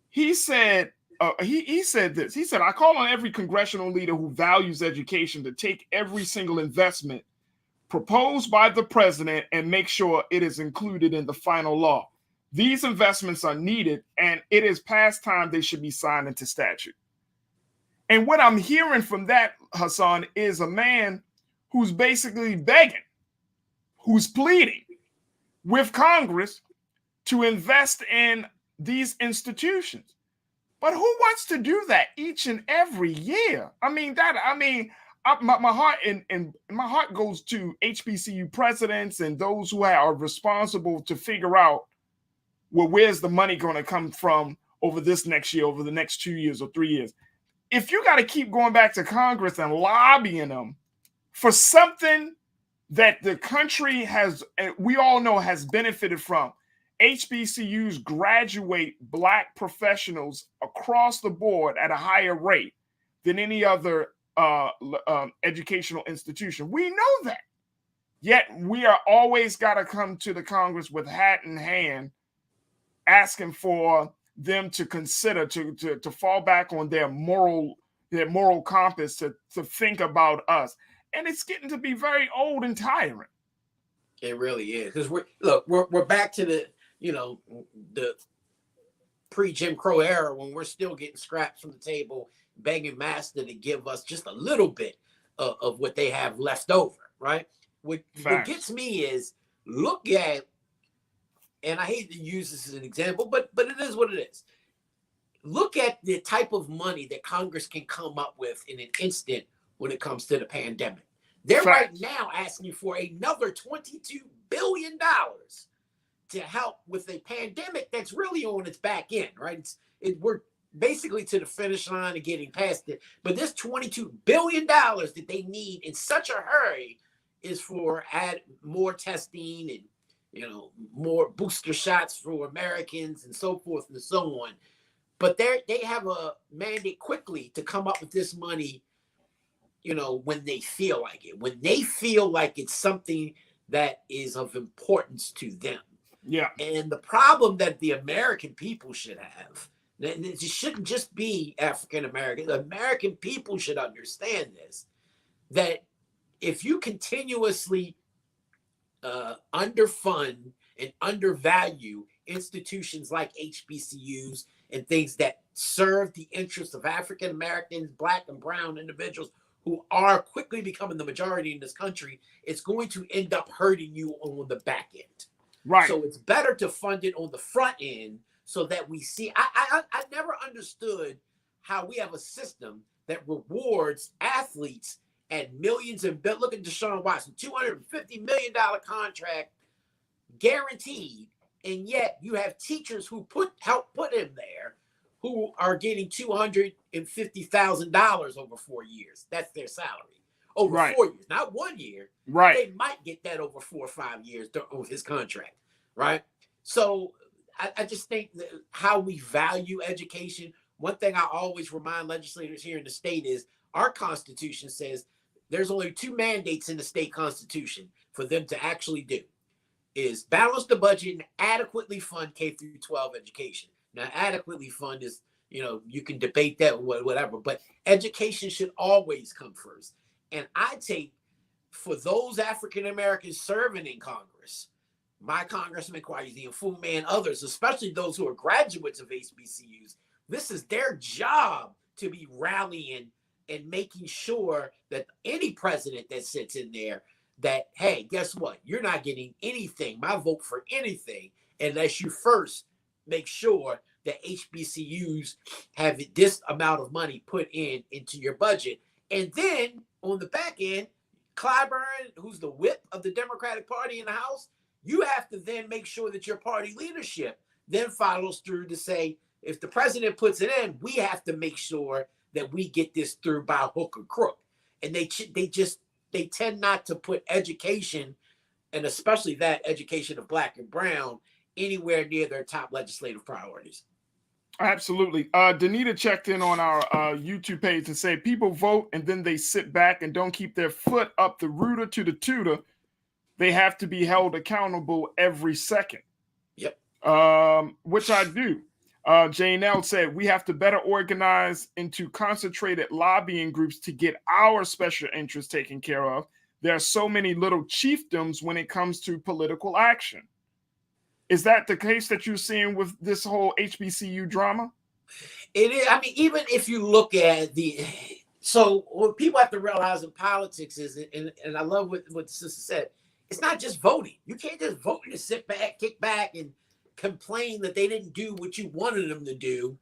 Speaker 1: he said, he said this. He said, I call on every congressional leader who values education to take every single investment proposed by the president and make sure it is included in the final law. These investments are needed, and it is past time they should be signed into statute. And what I'm hearing from that, Hassan, is a man who's basically begging, who's pleading with Congress to invest in these institutions. But who wants to do that each and every year? My heart and my heart goes to HBCU presidents and those who are responsible to figure out, well, where's the money going to come from over this next year, over the next 2 years or 3 years? If you got to keep going back to Congress and lobbying them for something that the country has, and we all know has benefited from. HBCUs graduate Black professionals across the board at a higher rate than any other educational institution. We know that. Yet we are always got to come to the Congress with hat in hand, asking for them to consider, to fall back on their moral compass to think about us. And it's getting to be very old and tiring.
Speaker 3: It really is. Because we're back to the pre-Jim Crow era when we're still getting scraps from the table, begging master to give us just a little bit of what they have left over, right? What gets me is, look at, and I hate to use this as an example, but it is what it is. Look at the type of money that Congress can come up with in an instant when it comes to the pandemic. They're right now asking for another $22 billion to help with a pandemic that's really on its back end, right? We're basically to the finish line and getting past it. But this $22 billion that they need in such a hurry is for add more testing and, more booster shots for Americans and so forth and so on. But they have a mandate quickly to come up with this money, when they feel like it, when they feel like it's something that is of importance to them.
Speaker 1: Yeah.
Speaker 3: And the problem that the American people should have, and it shouldn't just be African American, the American people should understand this, that if you continuously underfund and undervalue institutions like HBCUs and things that serve the interests of African Americans, Black and brown individuals who are quickly becoming the majority in this country, it's going to end up hurting you on the back end.
Speaker 1: Right.
Speaker 3: So it's better to fund it on the front end so that we see. I never understood how we have a system that rewards athletes at millions and look at Deshaun Watson, $250 million contract guaranteed, and yet you have teachers who help put him there who are getting $250,000 over 4 years. That's their salary over 4 years, not 1 year.
Speaker 1: Right.
Speaker 3: They might get that over 4 or 5 years of his contract. Right. So I just think that how we value education. One thing I always remind legislators here in the state is our Constitution says there's only 2 mandates in the state constitution for them to actually do is balance the budget and adequately fund K through 12 education. Now, adequately fund is, you can debate that, whatever, but education should always come first. And I take for those African Americans serving in Congress, my Congressman Kwesi and Fullman, others, especially those who are graduates of HBCUs, this is their job to be rallying and making sure that any president that sits in there that, hey, guess what? You're not getting anything, my vote for anything, unless you first make sure that HBCUs have this amount of money put into your budget. And then on the back end, Clyburn, who's the whip of the Democratic Party in the House, you have to then make sure that your party leadership then follows through to say, if the president puts it in, we have to make sure that we get this through by hook or crook. And they tend not to put education, and especially that education of Black and brown, anywhere near their top legislative priorities.
Speaker 1: Absolutely. Danita checked in on our YouTube page and said people vote and then they sit back and don't keep their foot up the rooter to the tutor. They have to be held accountable every second.
Speaker 3: Yep.
Speaker 1: Which I do. Jane L said we have to better organize into concentrated lobbying groups to get our special interests taken care of. There are so many little chiefdoms when it comes to political action. Is that the case that you're seeing with this whole HBCU drama?
Speaker 3: It is. I mean, even if you look at so what people have to realize in politics is, and I love what the sister said, it's not just voting. You can't just vote and sit back, kick back, and complain that they didn't do what you wanted them to do,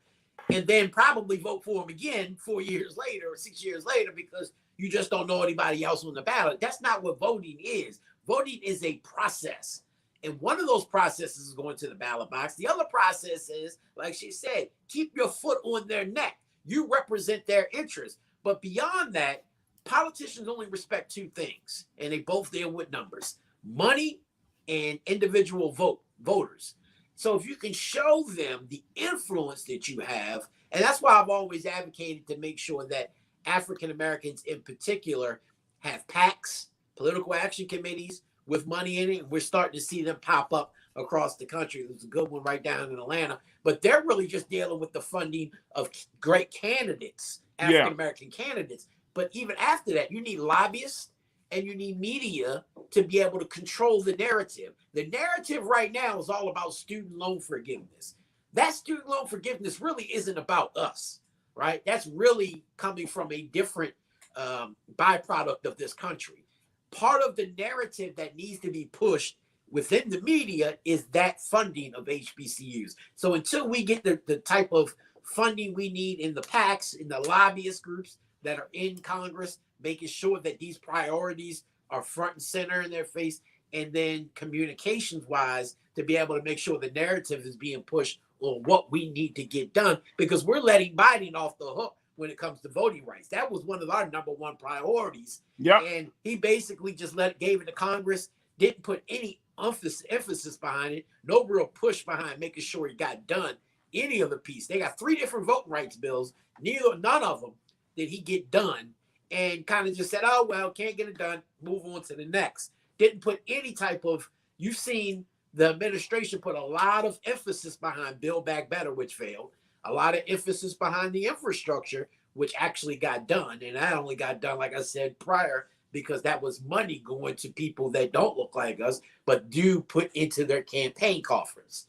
Speaker 3: and then probably vote for them again 4 years later or 6 years later because you just don't know anybody else on the ballot. That's not what voting is. Voting is a process. And one of those processes is going to the ballot box. The other process is, like she said, keep your foot on their neck. You represent their interests. But beyond that, politicians only respect 2 things, and they both deal with numbers: money and individual voters. So if you can show them the influence that you have, and that's why I've always advocated to make sure that African Americans in particular have PACs, political action committees, with money in it. We're starting to see them pop up across the country. There's a good one right down in Atlanta, but they're really just dealing with the funding of great candidates, African American candidates. But even after that, you need lobbyists and you need media to be able to control the narrative. The narrative right now is all about student loan forgiveness. That student loan forgiveness really isn't about us, right? That's really coming from a different byproduct of this country. Part of the narrative that needs to be pushed within the media is that funding of HBCUs. So until we get the type of funding we need in the PACs, in the lobbyist groups that are in Congress, making sure that these priorities are front and center in their face, and then communications-wise to be able to make sure the narrative is being pushed on what we need to get done, because we're letting Biden off the hook when it comes to voting rights. That was one of our number one priorities.
Speaker 1: Yeah.
Speaker 3: And he basically just gave it to Congress, didn't put any emphasis behind it, no real push behind making sure it got done. Any of the piece. They got 3 different voting rights bills. None of them did he get done, and kind of just said, oh, well, can't get it done, move on to the next. Didn't put any type of, you've seen the administration put a lot of emphasis behind Build Back Better, which failed, a lot of emphasis behind the infrastructure, which actually got done. And that only got done, like I said prior, because that was money going to people that don't look like us, but do put into their campaign coffers.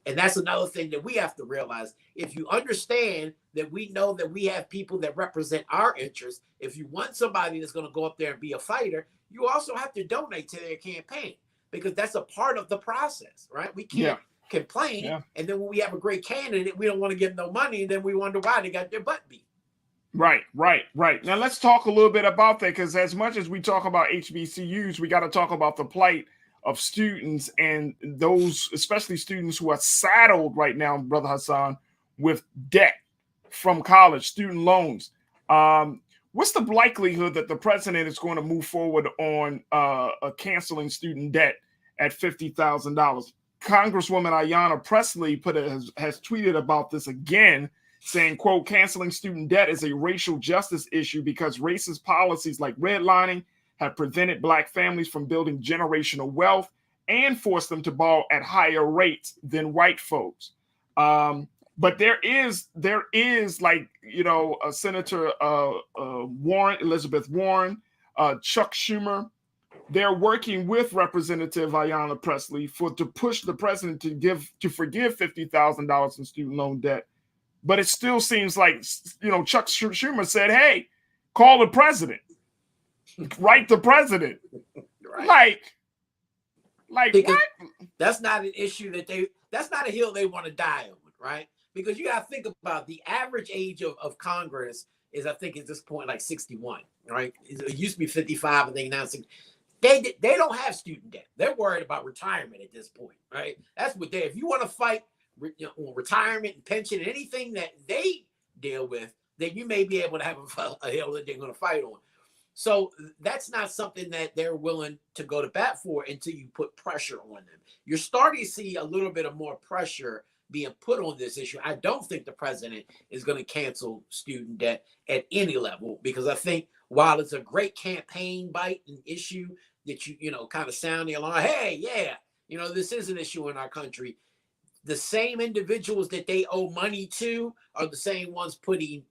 Speaker 3: And that's another thing that we have to realize. If you understand that we know that we have people that represent our interests, if you want somebody that's going to go up there and be a fighter, you also have to donate to their campaign, because that's a part of the process, right? We can't complain. And then when we have a great candidate, we don't want to give them no money. And then we wonder why they got their butt beat.
Speaker 1: Right. Now let's talk a little bit about that, because as much as we talk about HBCUs, we got to talk about the plight of students, and those, especially students who are saddled right now, Brother Hassan, with debt from college, student loans. What's the likelihood that the president is going to move forward on canceling student debt at $50,000? Congresswoman Ayanna Pressley has tweeted about this again, saying, quote, canceling student debt is a racial justice issue because racist policies like redlining have prevented Black families from building generational wealth and forced them to borrow at higher rates than white folks. But there is like, Senator Warren, Elizabeth Warren, Chuck Schumer. They're working with Representative Ayanna Pressley to push the president to forgive $50,000 in student loan debt. But it still seems like, Chuck Schumer said, hey, call the president. Write the president. Right. Like what?
Speaker 3: That's not an issue that's not a hill they want to die on, right? Because you got to think about the average age of Congress is, I think at this point, like 61, right? It used to be 55, I think now 60. They don't have student debt. They're worried about retirement at this point, right? That's what if you want to fight retirement and pension, anything that they deal with, then you may be able to have a hill that they're going to fight on. So that's not something that they're willing to go to bat for until you put pressure on them. You're starting to see a little bit of more pressure being put on this issue. I don't think the president is going to cancel student debt at any level, because I think while it's a great campaign bite and issue that you kind of sound the alarm, hey, yeah, this is an issue in our country. The same individuals that they owe money to are the same ones putting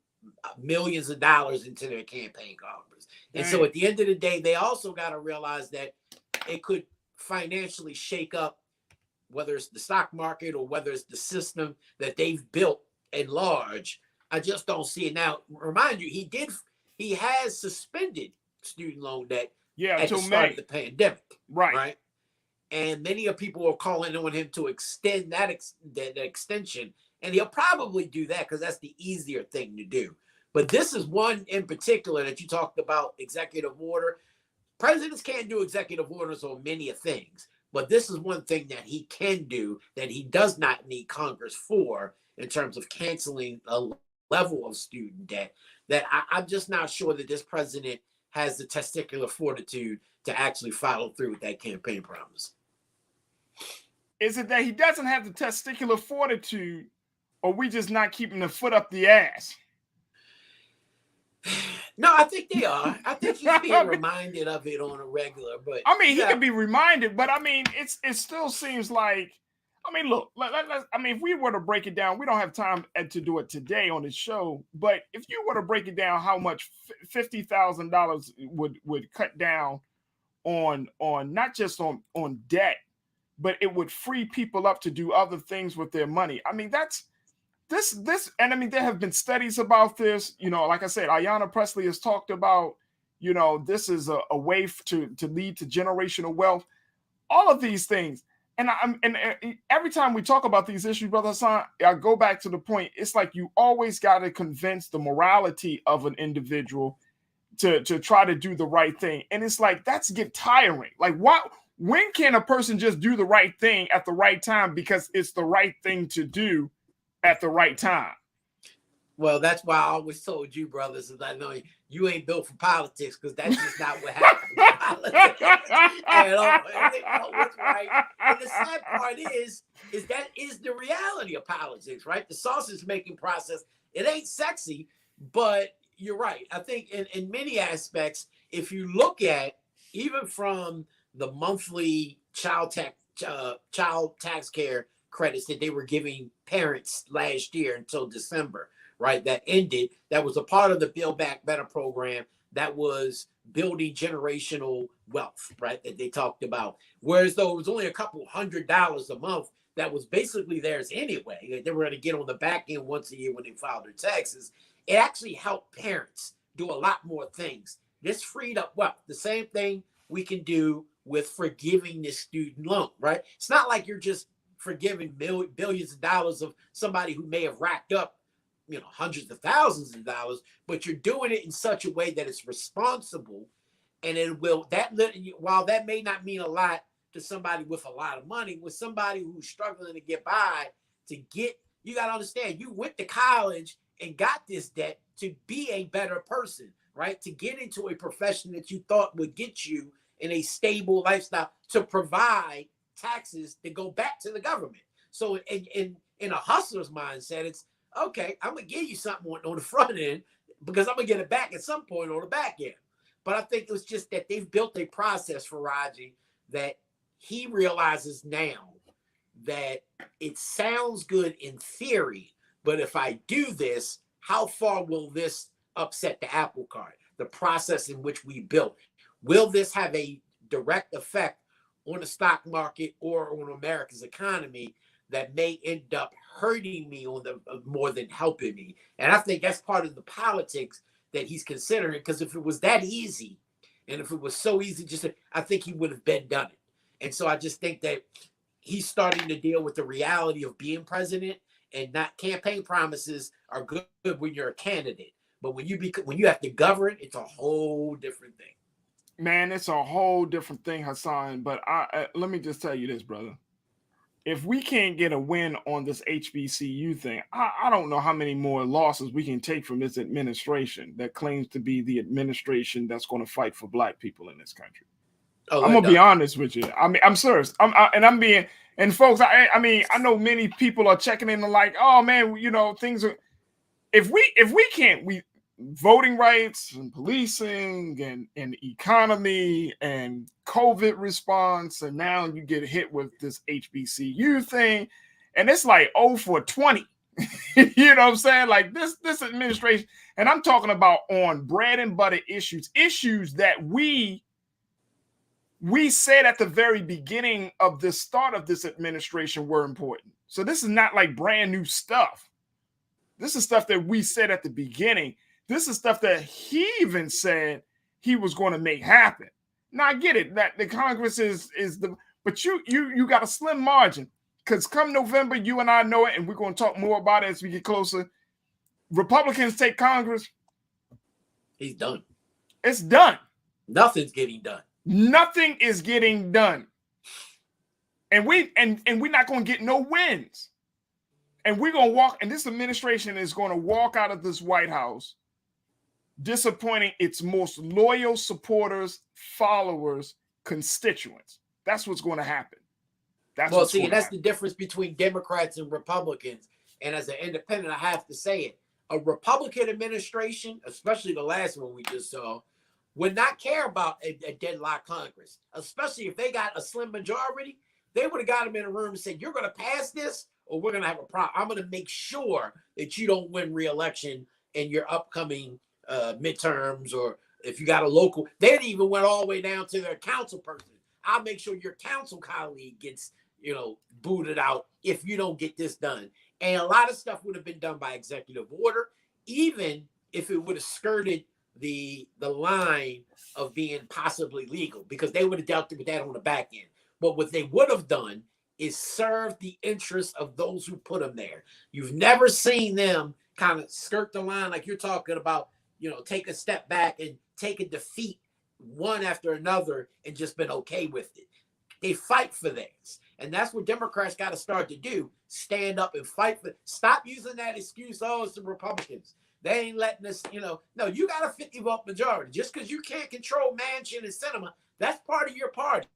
Speaker 3: millions of dollars into their campaign coffers. And so at the end of the day, they also got to realize that it could financially shake up, whether it's the stock market or whether it's the system that they've built at large. I just don't see it. Now, remind you, he has suspended student loan debt at the start of the pandemic. Right. And many of people are calling on him to extend that extension. And he'll probably do that because that's the easier thing to do. But this is one in particular that you talked about, executive order. Presidents can't do executive orders on many things, but this is one thing that he can do that he does not need Congress for, in terms of canceling a level of student debt, that I'm just not sure that this president has the testicular fortitude to actually follow through with that campaign promise.
Speaker 1: Is it that he doesn't have the testicular fortitude, or we just not keeping the foot up the ass?
Speaker 3: No, I think they are. I think he's being reminded of it on a regular. But
Speaker 1: I mean, he can be reminded, but I mean, it still seems like, I mean, look, if we were to break it down, we don't have time to do it today on the show, but if you were to break it down, how much $50,000 would cut down on not just on debt, but it would free people up to do other things with their money. I mean, that's this, and I mean, there have been studies about this. Like I said, Ayanna Pressley has talked about, this is a way to lead to generational wealth. All of these things, and every time we talk about these issues, Brother Hassan, I go back to the point. It's like you always got to convince the morality of an individual to try to do the right thing, and it's like that's get tiring. Like, when can a person just do the right thing at the right time because it's the right thing to do at the right time?
Speaker 3: Well, that's why I always told you, brothers, is I know you ain't built for politics, because that's just not what happens in politics at all. And they know what's right. And the sad part is that is the reality of politics, right? The sausage making process, it ain't sexy, but you're right. I think in many aspects, if you look at even from the monthly child tax care credits that they were giving parents last year until December, right, that ended, that was a part of the Build Back Better program that was building generational wealth, right, that they talked about. Whereas though it was only a couple $100 a month that was basically theirs anyway, they were going to get on the back end once a year when they filed their taxes. It actually helped parents do a lot more things. This freed up wealth. The same thing we can do with forgiving this student loan, right? It's not like you're just forgiving billions of dollars of somebody who may have racked up, hundreds of thousands of dollars, but you're doing it in such a way that it's responsible, and it will, while that may not mean a lot to somebody with a lot of money, with somebody who's struggling to get by, you got to understand, you went to college and got this debt to be a better person, right? To get into a profession that you thought would get you in a stable lifestyle, to provide taxes that go back to the government. So in a hustler's mindset, it's, okay, I'm going to give you something on the front end because I'm going to get it back at some point on the back end. But I think it was just that they've built a process for Farajii that he realizes now that it sounds good in theory, but if I do this, how far will this upset the apple cart? The process in which we built. Will this have a direct effect on the stock market or on America's economy that may end up hurting me more than helping me? And I think that's part of the politics that he's considering, because if it was that easy, and if it was so easy, I think he would have done it. And so I just think that he's starting to deal with the reality of being president, and not campaign promises are good when you're a candidate, but when you have to govern, it's a whole different thing.
Speaker 1: Man, it's a whole different thing, Hassan. But let me just tell you this, brother. If we can't get a win on this HBCU thing, I don't know how many more losses we can take from this administration that claims to be the administration that's going to fight for Black people in this country. I'm going to be honest with you. I mean, I'm serious. And folks, I mean, I know many people are checking in and like, oh man, things are, if we can't, voting rights and policing and economy and COVID response, and now you get hit with this HBCU thing, and it's like 0 for 20. You know what I'm saying? Like this administration, and I'm talking about on bread and butter issues that we said at the very beginning of the start of this administration were important. So this is not like brand new stuff. This is stuff that we said at the beginning. This is stuff that he even said he was going to make happen. Now I get it that the Congress but you got a slim margin, because come November, you and I know it, and we're going to talk more about it as we get closer. Republicans take Congress.
Speaker 3: He's done.
Speaker 1: It's done.
Speaker 3: Nothing's getting done.
Speaker 1: Nothing is getting done. And we're not going to get no wins. And we're going to walk, and this administration is going to walk out of this White House disappointing its most loyal supporters, followers, constituents. That's what's going to happen. That's
Speaker 3: the difference between Democrats and Republicans. And as an independent, I have to say it. A Republican administration, especially the last one we just saw, would not care about a deadlocked Congress, especially if they got a slim majority. They would have got them in a room and said, you're going to pass this, or we're going to have a problem. I'm going to make sure that you don't win re-election in your upcoming midterms, or if you got a local. They even went all the way down to their council person. I'll make sure your council colleague gets, booted out if you don't get this done. And a lot of stuff would have been done by executive order, even if it would have skirted the line of being possibly legal, because they would have dealt with that on the back end. But what they would have done is serve the interests of those who put them there. You've never seen them kind of skirt the line like you're talking about, take a step back and take a defeat one after another and just been okay with it. They fight for theirs. And that's what Democrats got to start to do. Stand up and fight for. Stop using that excuse, oh, it's the Republicans. They ain't letting us, no, you got a 50 vote majority. Just because you can't control Manchin and Sinema, that's part of your party.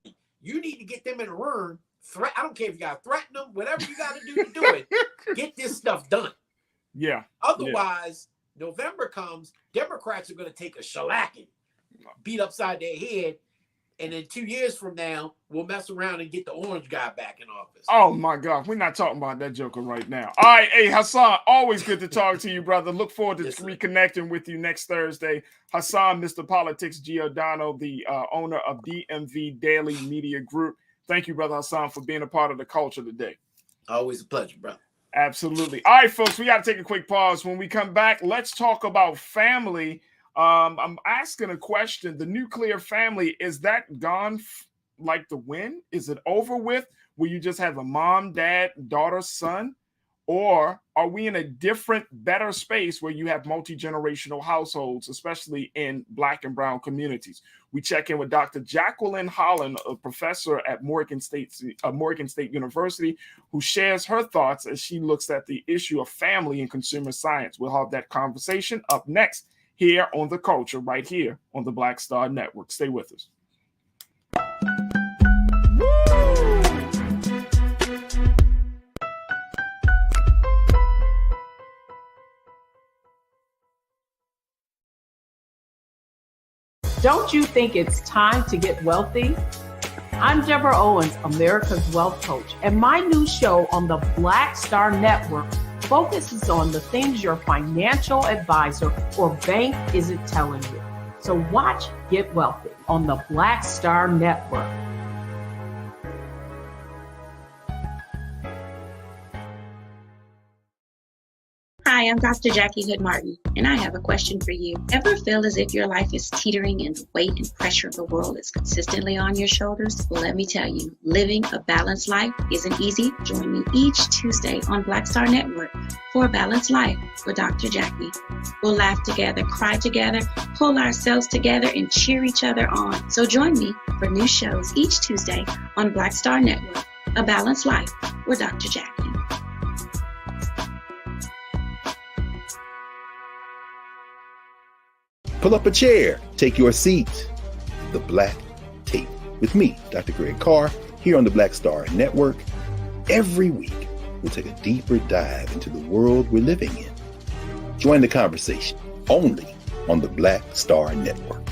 Speaker 3: You need to get them in a room. I don't care if you got to threaten them, whatever you got to do to do it. Get this stuff done.
Speaker 1: Yeah.
Speaker 3: Otherwise, November comes, Democrats are going to take a shellacking, beat upside their head. And then 2 years from now, we'll mess around and get the orange guy back in office.
Speaker 1: Oh, my God. We're not talking about that joker right now. All right. Hey, Hassan, always good to talk to you, brother. Look forward to reconnecting with you next Thursday. Hassan, Mr. Politics Giordano, the owner of DMV Daily Media Group. Thank you, Brother Hassan, for being a part of the culture today.
Speaker 3: Always a pleasure, brother.
Speaker 1: Absolutely. All right, folks, we got to take a quick pause. When we come back, let's talk about family. I'm asking a question. The nuclear family, is that gone like the wind? Is it over with? Will you just have a mom, dad, daughter, son? Or are we in a different, better space where you have multi-generational households, especially in Black and brown communities? We check in with Dr. Jacqueline Holland, a professor at Morgan State University, who shares her thoughts as she looks at the issue of family and consumer science. We'll have that conversation up next here on The Culture, right here on the Black Star Network. Stay with us.
Speaker 4: Don't you think it's time to get wealthy? I'm Deborah Owens, America's Wealth Coach, and my new show on the Black Star Network focuses on the things your financial advisor or bank isn't telling you. So watch Get Wealthy on the Black Star Network.
Speaker 6: Hi, I'm Dr. Jackie Hood Martin, and I have a question for you. Ever feel as if your life is teetering and the weight and pressure of the world is consistently on your shoulders? Well, let me tell you, living a balanced life isn't easy. Join me each Tuesday on Black Star Network for A Balanced Life with Dr. Jackie. We'll laugh together, cry together, pull ourselves together, and cheer each other on. So join me for new shows each Tuesday on Black Star Network, A Balanced Life with Dr. Jackie.
Speaker 5: Pull up a chair, take your seat. The Black Tape with me, Dr. Greg Carr, here on the Black Star Network. Every week, we'll take a deeper dive into the world we're living in. Join the conversation only on the Black Star Network.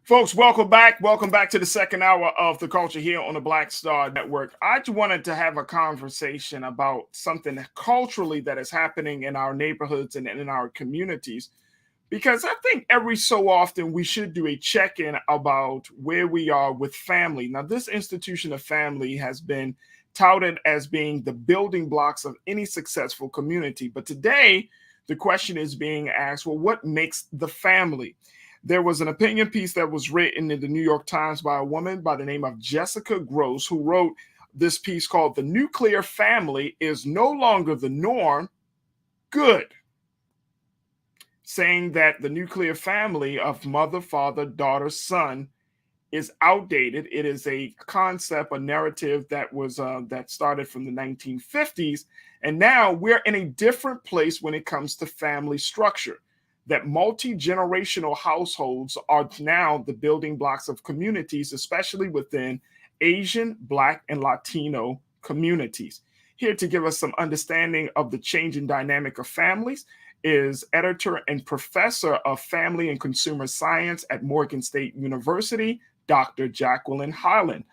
Speaker 1: Folks, welcome back. Welcome back to the second hour of The Culture here on the Black Star Network. I just wanted to have a conversation about something culturally that is happening in our neighborhoods and in our communities, because I think every so often we should do a check-in about where we are with family. Now, this institution of family has been touted as being the building blocks of any successful community. But today, the question is being asked, well, what makes the family? There was an opinion piece that was written in the New York Times by a woman by the name of Jessica Gross, who wrote this piece called "The Nuclear Family is No Longer the Norm. Good," saying that the nuclear family of mother, father, daughter, son is outdated. It is a concept, a narrative that was that started from the 1950s, and now we're in a different place when it comes to family structure. That multi-generational households are now the building blocks of communities, especially within Asian, Black, and Latino communities. Here to give us some understanding of the changing dynamic of families is editor and professor of family and consumer science at Morgan State University, Dr. Jacqueline Holland.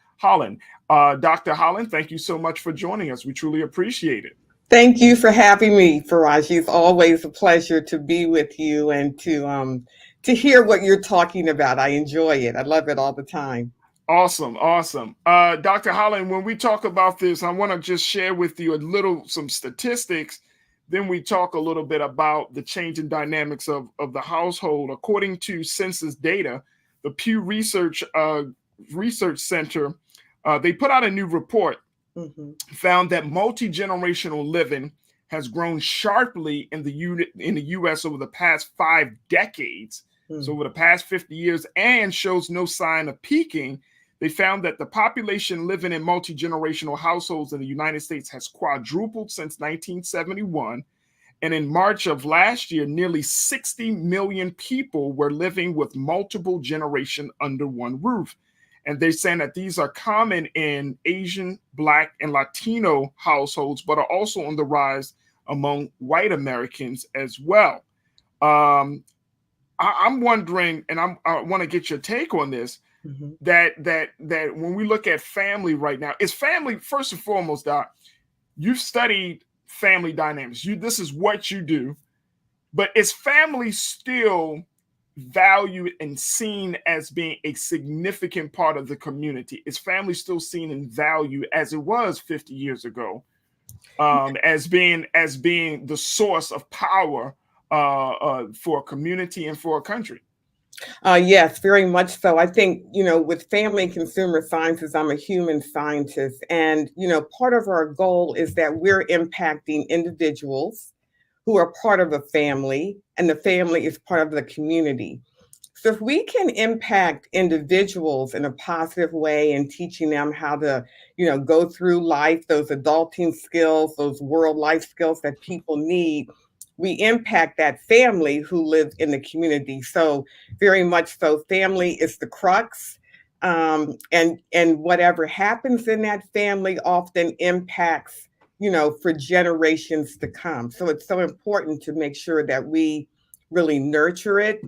Speaker 1: Dr. Holland, thank you so much for joining us. We truly appreciate it.
Speaker 8: Thank you for having me, Farajii. It's always a pleasure to be with you and to hear what you're talking about. I enjoy it. I love it all the time.
Speaker 1: Awesome. Dr. Holland, when we talk about this, I want to just share with you some statistics. Then we talk a little bit about the changing dynamics of the household. According to census data, the Pew Research Center, they put out a new report, found that multi-generational living has grown sharply in the U.S. over the past 5 decades, so over the past 50 years, and shows no sign of peaking. They found that the population living in multi-generational households in the United States has quadrupled since 1971. And in March of last year, nearly 60 million people were living with multiple generations under one roof. And they're saying that these are common in Asian, Black, and Latino households, but are also on the rise among white Americans as well. I'm wondering, and I want to get your take on this, that when we look at family right now, is family, first and foremost, Doc, you've studied family dynamics. This is what you do, but is family still valued and seen as being a significant part of the community? Is family still seen and valued as it was 50 years ago, as being the source of power for a community and for a country?
Speaker 8: Yes, very much so. I think, with family and consumer sciences, I'm a human scientist. And, part of our goal is that we're impacting individuals who are part of a family, and the family is part of the community. So if we can impact individuals in a positive way and teaching them how to, go through life, those adulting skills, those world life skills that people need, we impact that family who live in the community. So very much so, family is the crux. And whatever happens in that family often impacts, for generations to come. So it's so important to make sure that we really nurture it.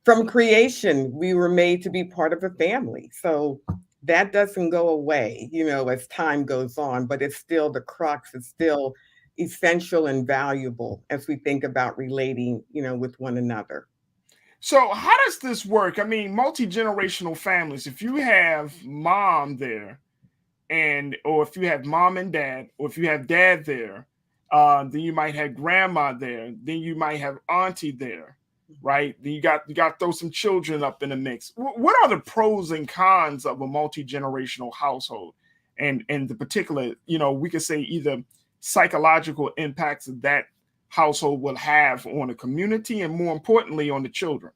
Speaker 8: From creation, we were made to be part of a family. So that doesn't go away, as time goes on, but it's still the crux. It's still essential and valuable as we think about relating, with one another.
Speaker 1: So how does this work? I mean, multi-generational families, if you have mom there, or if you have mom and dad, or if you have dad there, then you might have grandma there, then you might have auntie there, right? Then you got to throw some children up in the mix. What are the pros and cons of a multi-generational household? And the particular, we could say either psychological impacts that household will have on the community and, more importantly, on the children.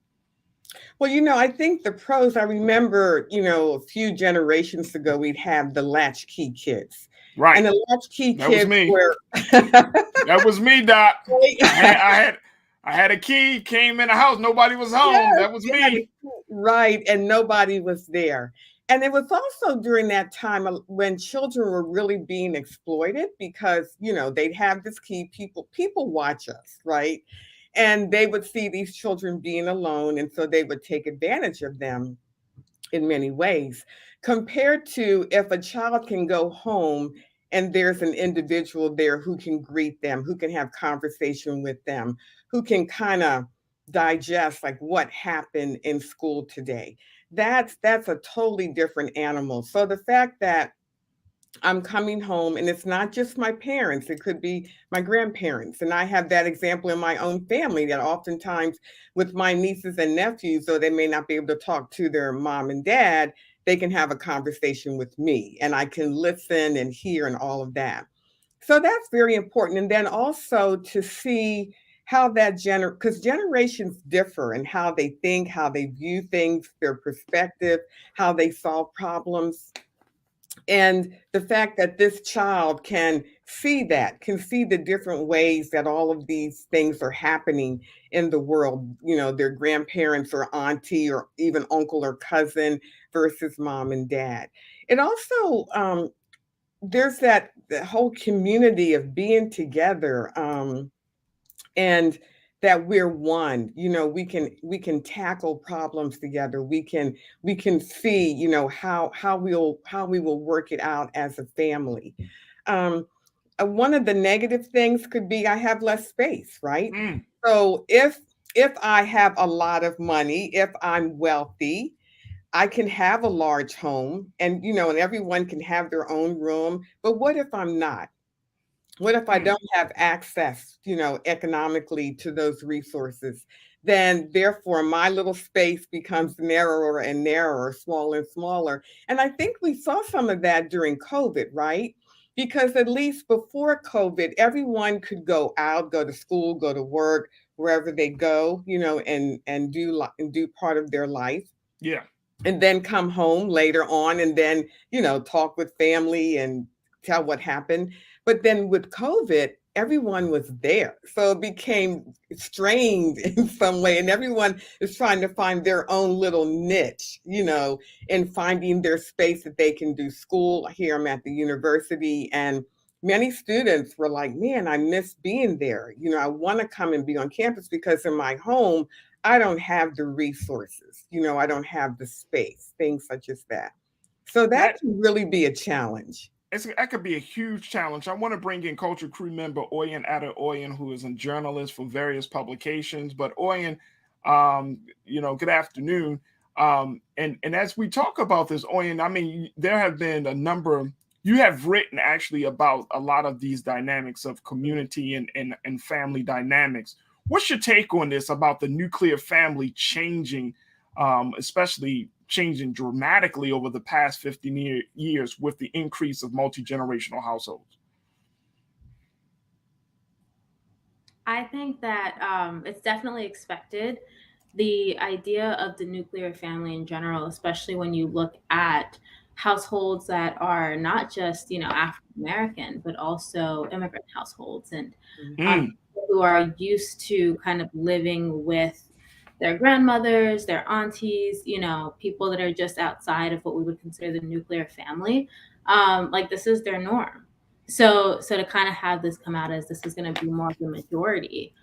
Speaker 8: Well, I think the pros, I remember, a few generations ago, we'd have the latchkey kids.
Speaker 1: Right.
Speaker 8: And the latchkey
Speaker 1: that
Speaker 8: kids
Speaker 1: was me.
Speaker 8: were...
Speaker 1: That was me, Doc. I had a key, came in the house, nobody was home. Yes, that was me.
Speaker 8: Right. And nobody was there. And it was also during that time when children were really being exploited because, they'd have this key, people watch us, right? And they would see these children being alone. And so they would take advantage of them in many ways, compared to if a child can go home and there's an individual there who can greet them, who can have conversation with them, who can kind of digest like what happened in school today. That's a totally different animal. So the fact that I'm coming home and it's not just my parents, it could be my grandparents. And I have that example in my own family that oftentimes with my nieces and nephews, though they may not be able to talk to their mom and dad, they can have a conversation with me and I can listen and hear and all of that. So that's very important. And then also to see how that because generations differ in how they think, how they view things, their perspective, how they solve problems. And the fact that this child can see that, can see the different ways that all of these things are happening in the world, you know, their grandparents or auntie or even uncle or cousin versus mom and dad. It also, there's that whole community of being together, and that we're one. You know, we can tackle problems together. We can see, you know, how we will work it out as a family. um One of the negative things could be I have less space, right? So if I have a lot of money, if I'm wealthy, I can have a large home and, you know, and everyone can have their own room. But what if I'm not? What if I don't have access, you know, economically to those resources? Then therefore my little space becomes narrower and narrower, smaller and smaller. And I think we saw some of that during COVID, right? Because at least before COVID, everyone could go out, go to school, go to work, wherever they go, you know, and do part of their life.
Speaker 1: Yeah.
Speaker 8: And then come home later on and then, you know, talk with family and tell what happened. But then with COVID, everyone was there. So it became strained in some way. And everyone is trying to find their own little niche, you know, in finding their space that they can do school. Here I'm at the university, and many students were like, man, I miss being there. You know, I want to come and be on campus because in my home, I don't have the resources, you know, I don't have the space, things such as that. So that can really be a challenge.
Speaker 1: That could be a huge challenge. I want to bring in culture crew member Oyen Ada Oyen, who is a journalist for various publications. But Oyen, you know, good afternoon. And as we talk about this, Oyen, I mean, there have been a number. You have written actually about a lot of these dynamics of community and family dynamics. What's your take on this about the nuclear family changing, especially changing dramatically over the past 15 years with the increase of multi-generational households?
Speaker 12: I think that it's definitely expected. The idea of the nuclear family in general, especially when you look at households that are not just, you know, African American, but also immigrant households and who are used to kind of living with their grandmothers, their aunties, you know, people that are just outside of what we would consider the nuclear family. Like this is their norm. So to kind of have this come out as this is going to be more of the majority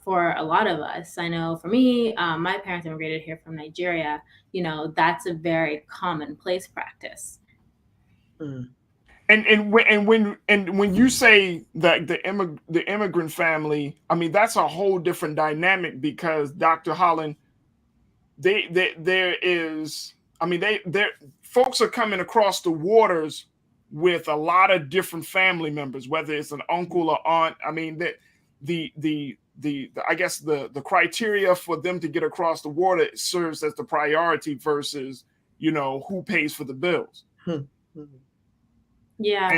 Speaker 12: for a lot of us. I know for me, my parents immigrated here from Nigeria. You know, that's a very commonplace practice.
Speaker 1: And when you say that the immigrant family, I mean that's a whole different dynamic because Dr. Holland, there is, I mean they folks are coming across the waters with a lot of different family members, whether it's an uncle or aunt. I mean the I guess the criteria for them to get across the water serves as the priority versus, you know, who pays for the bills.
Speaker 12: Yeah.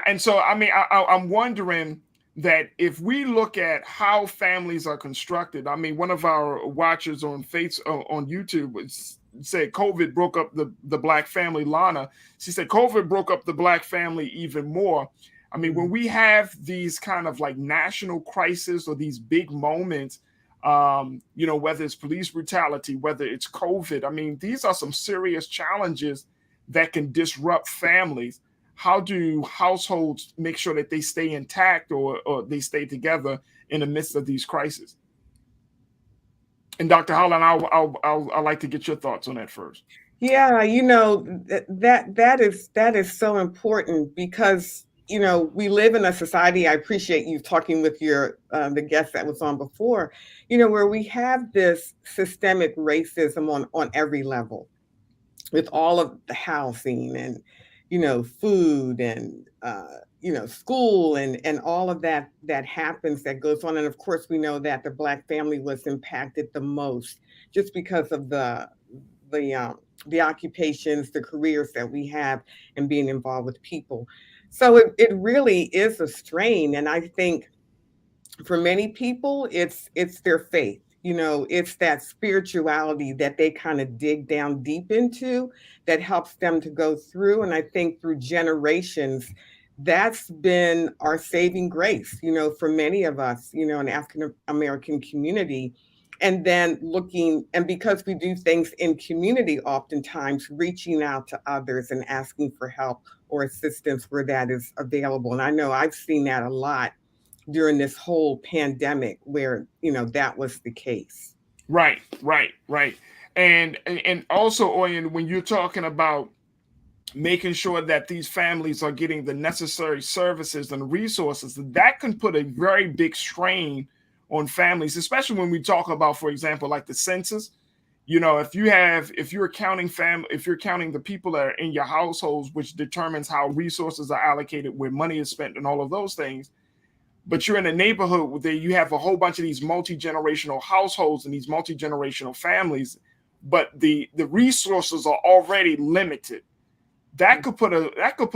Speaker 1: And so I mean I'm wondering that if we look at how families are constructed, I mean one of our watchers on YouTube said COVID broke up the black family. Lana, she said COVID broke up the black family even more. I mean, when we have these kind of like national crises or these big moments, you know, whether it's police brutality, whether it's COVID, I mean, these are some serious challenges that can disrupt families. How do households make sure that they stay intact or they stay together in the midst of these crises? And Dr. Holland, I'd like to get your thoughts on that first.
Speaker 8: Yeah, you know, that is so important because, you know, we live in a society. I appreciate you talking with your the guest that was on before, you know, where we have this systemic racism on every level with all of the housing and, food and, school and all of that happens, that goes on. And of course, we know that the Black family was impacted the most just because of the occupations, the careers that we have and being involved with people. So it really is a strain. And I think for many people, it's their faith. It's that spirituality that they kind of dig down deep into that helps them to go through. And I think through generations, that's been our saving grace, for many of us, in the African American community. And then and because we do things in community, oftentimes reaching out to others and asking for help or assistance where that is available. And I know I've seen that a lot during this whole pandemic where, that was the case.
Speaker 1: Right. And also, Oyen, when you're talking about making sure that these families are getting the necessary services and resources, that can put a very big strain on families, especially when we talk about, for example, like the census. If you're counting the people that are in your households, which determines how resources are allocated, where money is spent, and all of those things. But you're in a neighborhood where you have a whole bunch of these multi-generational households and these multi-generational families, but the resources are already limited. That could put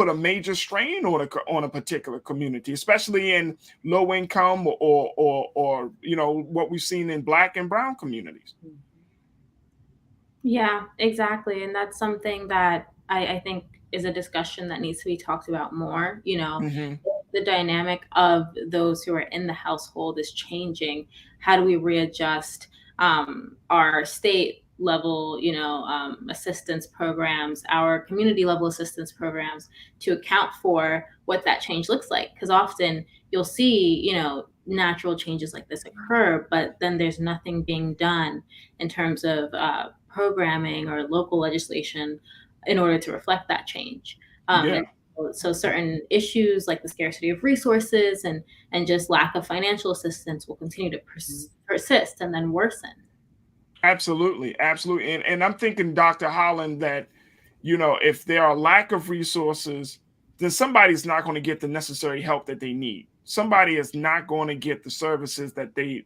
Speaker 1: a major strain on a particular community, especially in low income or what we've seen in Black and brown communities.
Speaker 12: Yeah, exactly. And that's something that I think is a discussion that needs to be talked about more. The dynamic of those who are in the household is changing. How do we readjust our state level, assistance programs, our community level assistance programs to account for what that change looks like? Because often you'll see, natural changes like this occur, but then there's nothing being done in terms of programming or local legislation in order to reflect that change. So certain issues like the scarcity of resources and just lack of financial assistance will continue to persist and then worsen.
Speaker 1: Absolutely. And I'm thinking, Dr. Holland, that, if there are lack of resources, then somebody's not going to get the necessary help that they need. Somebody is not going to get the services that they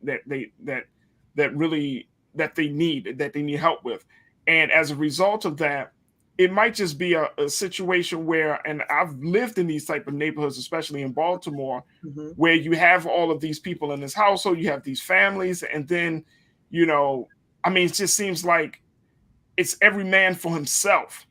Speaker 1: need help with. And as a result of that, it might just be a situation where, and I've lived in these type of neighborhoods, especially in Baltimore, where you have all of these people in this household, you have these families, and then, it just seems like it's every man for himself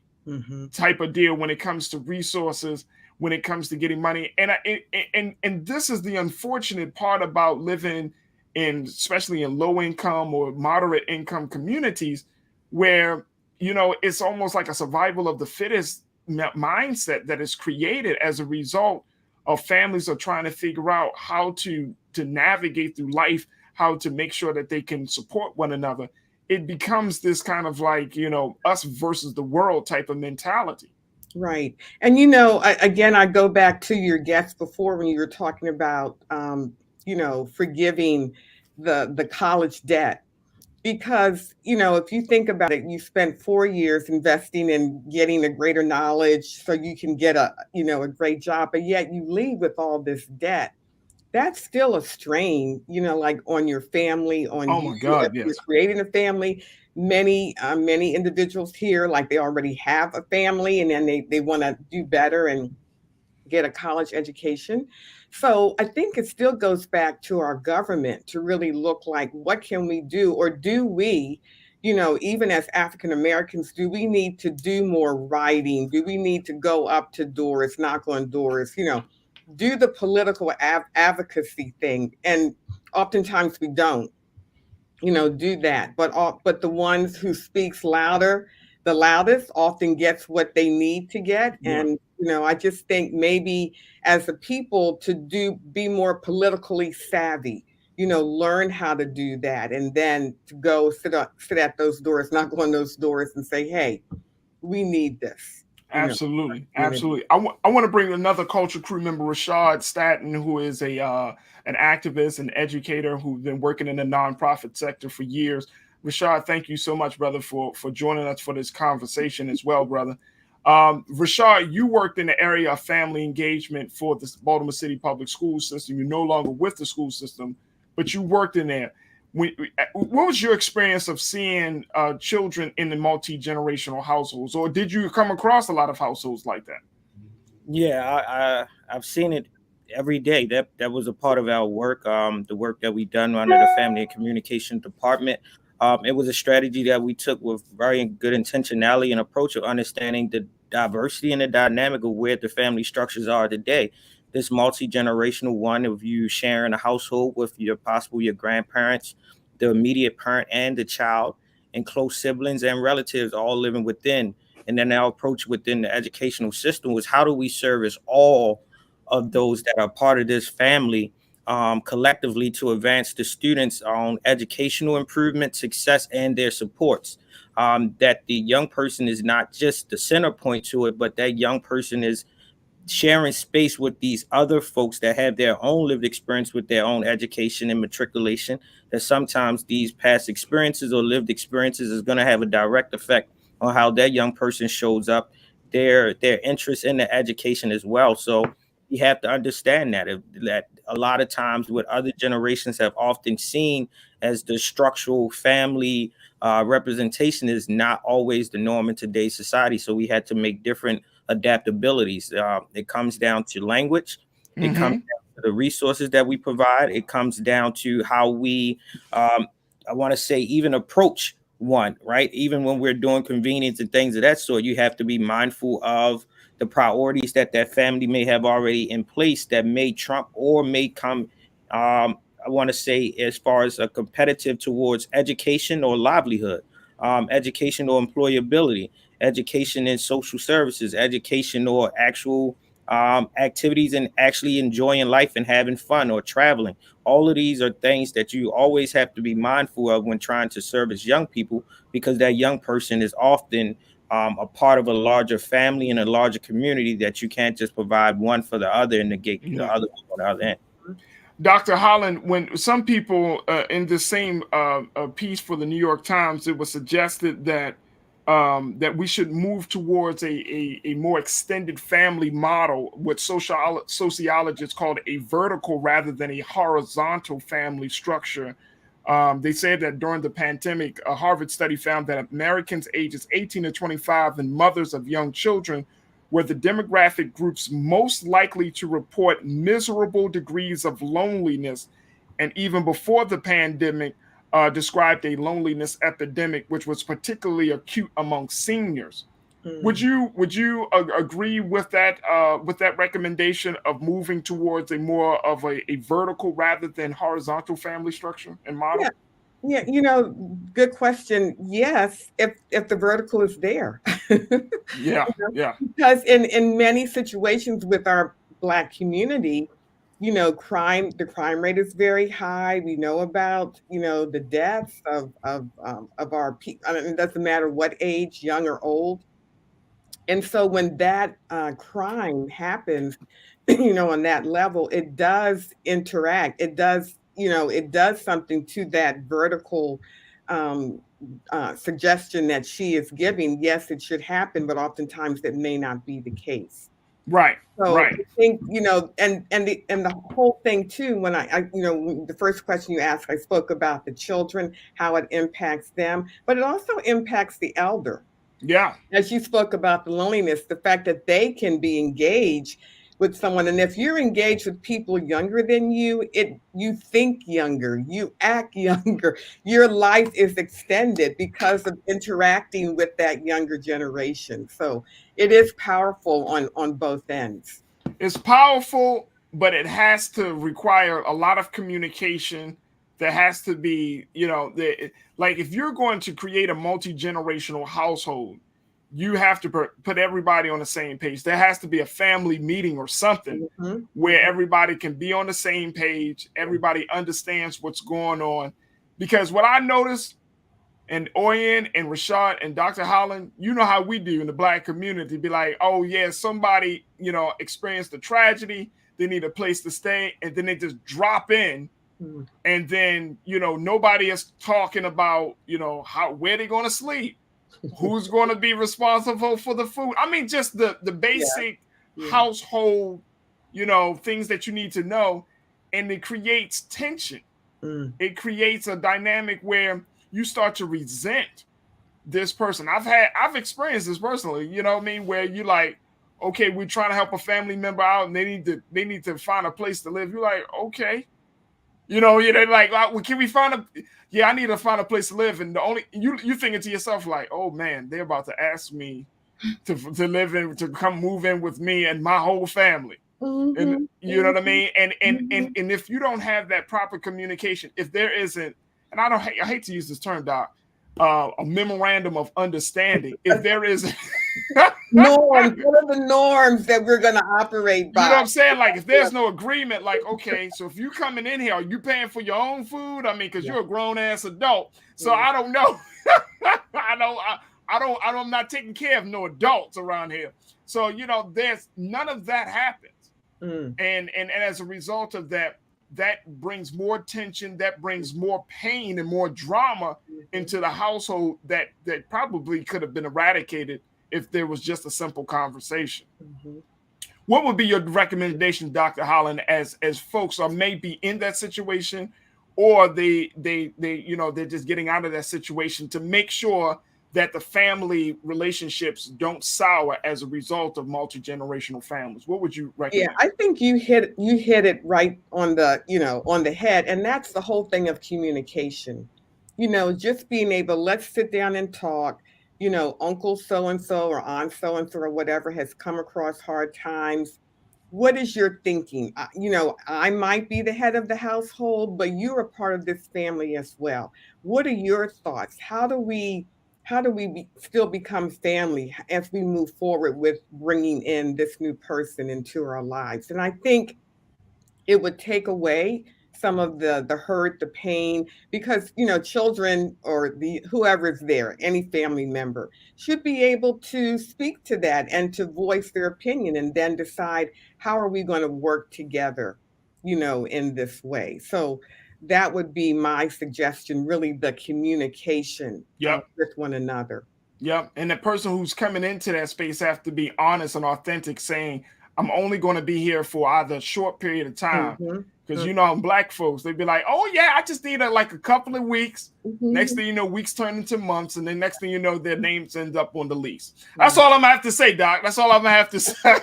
Speaker 1: type of deal when it comes to resources, when it comes to getting money. And this is the unfortunate part about living especially in low income or moderate income communities, where it's almost like a survival of the fittest mindset that is created as a result of families are trying to figure out how to navigate through life, how to make sure that they can support one another. It becomes this kind of like, us versus the world type of mentality.
Speaker 8: Right. And, again, I go back to your guest before when you were talking about, forgiving the college debt. Because, if you think about it, you spent 4 years investing in getting a greater knowledge so you can get a great job, but yet you leave with all this debt. That's still a strain, like on your family, on
Speaker 1: oh my God,
Speaker 8: you're
Speaker 1: yes.
Speaker 8: creating a family. Many individuals here, like they already have a family and then they want to do better and get a college education. So I think it still goes back to our government to really look like, what can we do? Or do we, even as African Americans, do we need to do more writing? Do we need to go up to doors, knock on doors, do the political advocacy thing? And oftentimes we don't, do that. But the ones who speaks the loudest often gets what they need to get.
Speaker 1: Yeah.
Speaker 8: And I just think maybe as a people to be more politically savvy, learn how to do that, and then to go sit at those doors, knock on those doors and say, hey, we need this.
Speaker 1: Absolutely. I want to bring another culture crew member, Rashad Staton, who is an activist and educator who's been working in the nonprofit sector for years. Rashad, thank you so much, brother, for joining us for this conversation as well, brother. Rashad, you worked in the area of family engagement for the Baltimore City public school system. You're no longer with the school system, but you worked in there. What was your experience of seeing children in the multi-generational households, or did you come across a lot of households like that?
Speaker 13: Yeah, I've seen it every day. That was a part of our work, the work that we done under the Family and Communication Department. It was a strategy that we took with very good intentionality and approach of understanding the diversity and the dynamic of where the family structures are today. This multi-generational one of you sharing a household with your grandparents, the immediate parent and the child, and close siblings and relatives all living within. And then our approach within the educational system was, how do we service all of those that are part of this family collectively to advance the students on educational improvement, success, and their supports. That the young person is not just the center point to it, but that young person is sharing space with these other folks that have their own lived experience with their own education and matriculation, that sometimes these past experiences or lived experiences is going to have a direct effect on how that young person shows up, their interest in the education as well. So you have to understand that a lot of times what other generations have often seen as the structural family representation is not always the norm in today's society. So we had to make different adaptabilities. It comes down to language. It comes down to the resources that we provide. It comes down to how we, I want to say, even approach one, right? Even when we're doing convenience and things of that sort, you have to be mindful of the priorities that family may have already in place that may trump or may come, I want to say, as far as a competitive towards education or livelihood, education or employability, education in social services, education or actual activities and actually enjoying life and having fun or traveling. All of these are things that you always have to be mindful of when trying to service young people, because that young person is often a part of a larger family and a larger community that you can't just provide one for the other and negate the other on the other end.
Speaker 1: Dr. Holland, when some people in the same piece for the New York Times, it was suggested that that we should move towards a more extended family model, what sociologists called a vertical rather than a horizontal family structure. They said that during the pandemic, a Harvard study found that Americans ages 18 to 25 and mothers of young children were the demographic groups most likely to report miserable degrees of loneliness, and even before the pandemic, described a loneliness epidemic, which was particularly acute among seniors. Would you agree with that recommendation of moving towards a more of a vertical rather than horizontal family structure and model?
Speaker 8: Yeah, good question. Yes, if the vertical is there.
Speaker 1: Yeah.
Speaker 8: Because in many situations with our Black community, the crime rate is very high. We know about, the deaths of our people. I mean, it doesn't matter what age, young or old. And so when that crime happens, on that level, it does interact. It does, it does something to that vertical suggestion that she is giving. Yes, it should happen, but oftentimes that may not be the case.
Speaker 1: Right.
Speaker 8: So
Speaker 1: right.
Speaker 8: I think, and the whole thing too, when I the first question you asked, I spoke about the children, how it impacts them, but it also impacts the elder.
Speaker 1: Yeah.
Speaker 8: As you spoke about the loneliness, the fact that they can be engaged with someone. And if you're engaged with people younger than you, you think younger, you act younger, your life is extended because of interacting with that younger generation. So it is powerful on both ends.
Speaker 1: It's powerful, but it has to require a lot of communication. There has to be, like if you're going to create a multi-generational household, you have to put everybody on the same page. There has to be a family meeting or something where everybody can be on the same page. Everybody understands what's going on. Because what I noticed, and Oyen and Rashad and Dr. Holland, you know how we do in the Black community, be like, oh yeah, somebody, experienced a tragedy, they need a place to stay, and then they just drop in. And then, nobody is talking about, where they're going to sleep. Who's going to be responsible for the food? I mean, just the basic household, things that you need to know. And it creates tension. It creates a dynamic where you start to resent this person. I've experienced this personally, you know what I mean? Where you like, okay, we're trying to help a family member out and they need to find a place to live. You're like, okay. They're like, well, can we find I need to find a place to live. And the only you thinking to yourself like, oh man, they're about to ask me to live in, to come move in with me and my whole family. And you know what I mean? And if you don't have that proper communication, if there isn't, and I hate to use this term, Doc, a memorandum of understanding, if there is
Speaker 8: norms, what are the norms that we're going to operate by?
Speaker 1: You know what I'm saying? Like if there's no agreement, like, okay, so if you coming in here, are you paying for your own food? I mean, because you're a grown ass adult. So I don't know. I'm not taking care of no adults around here. So, there's none of that happens. And as a result of that brings more tension, that brings more pain and more drama into the household that probably could have been eradicated if there was just a simple conversation. What would be your recommendation, Dr. Holland, as folks are maybe in that situation, or they're just getting out of that situation, to make sure that the family relationships don't sour as a result of multi-generational families? What would you recommend?
Speaker 8: Yeah, I think you hit it right on the head. And that's the whole thing of communication. Just being able, let's sit down and talk. Uncle so-and-so or aunt so-and-so or whatever has come across hard times. What is your thinking? I might be the head of the household, but you're a part of this family as well. What are your thoughts? How do we still become family as we move forward with bringing in this new person into our lives? And I think it would take away some of the hurt, the pain, because, children or whoever's there, any family member should be able to speak to that and to voice their opinion and then decide how are we going to work together, in this way. So that would be my suggestion, really, the communication with one another.
Speaker 1: Yep. And the person who's coming into that space have to be honest and authentic, saying, I'm only going to be here for either a short period of time. Because, Black folks, they'd be like, oh, yeah, I just need a couple of weeks. Next thing you know, weeks turn into months. And then next thing you know, their names end up on the lease. That's all I'm going to have to say, Doc. That's all I'm going to have to say.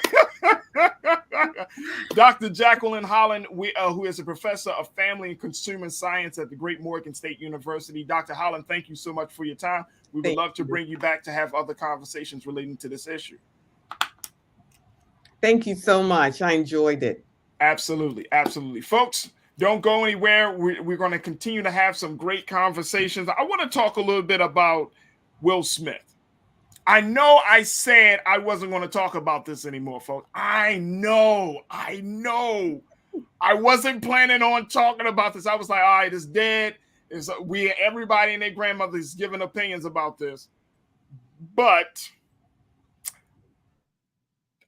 Speaker 1: Dr. Jacqueline Holland, who is a professor of family and consumer science at the Great Morgan State University. Dr. Holland, thank you so much for your time. We would love to bring you back to have other conversations relating to this issue.
Speaker 8: Thank you so much. I enjoyed it.
Speaker 1: Absolutely. Absolutely. Folks, don't go anywhere. We're going to continue to have some great conversations. I want to talk a little bit about Will Smith. I know I said I wasn't going to talk about this anymore, folks. I know. I wasn't planning on talking about this. I was like, all right, it's dead. Everybody and their grandmother is giving opinions about this. But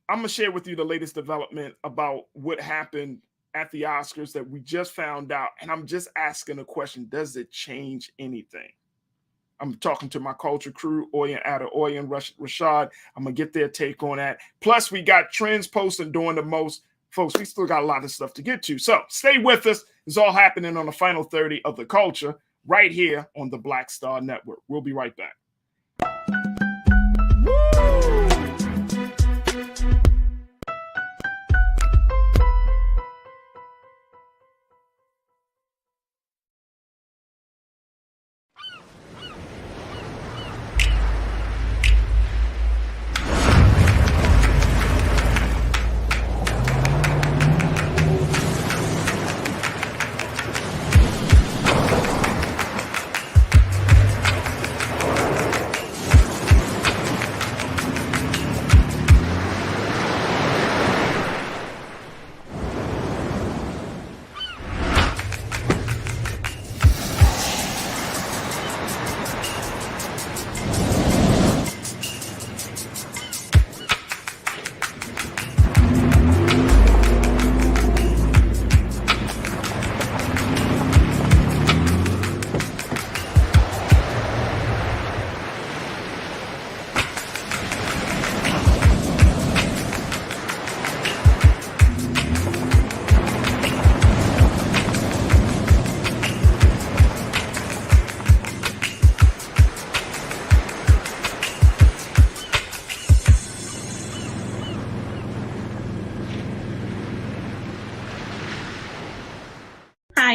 Speaker 1: I'm going to share with you the latest development about what happened at the Oscars that we just found out. And I'm just asking a question. Does it change anything? I'm talking to my culture crew, Oyen, Rashad. I'm going to get their take on that. Plus, we got trends posting doing the most. Folks, we still got a lot of stuff to get to. So stay with us. It's all happening on the final 30 of the culture right here on the Black Star Network. We'll be right back.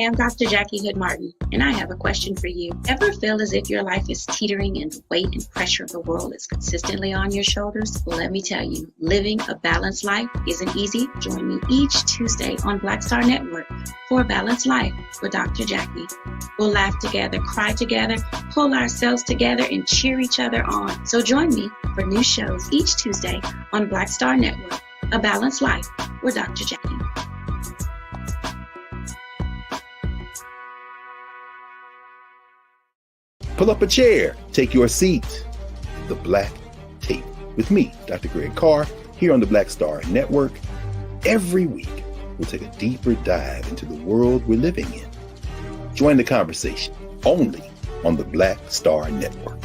Speaker 6: Hi, I'm Dr. Jackie Hood Martin, and I have a question for you. Ever feel as if your life is teetering and the weight and pressure of the world is consistently on your shoulders? Well, let me tell you, living a balanced life isn't easy. Join me each Tuesday on Black Star Network for a Balanced Life with Dr. Jackie. We'll laugh together, cry together, pull ourselves together, and cheer each other on. So join me for new shows each Tuesday on Black Star Network, A Balanced Life with Dr. Jackie.
Speaker 5: Pull up a chair, take your seat. The Black Tape with me, Dr. Greg Carr, here on the Black Star Network. Every week, we'll take a deeper dive into the world we're living in. Join the conversation only on the Black Star Network.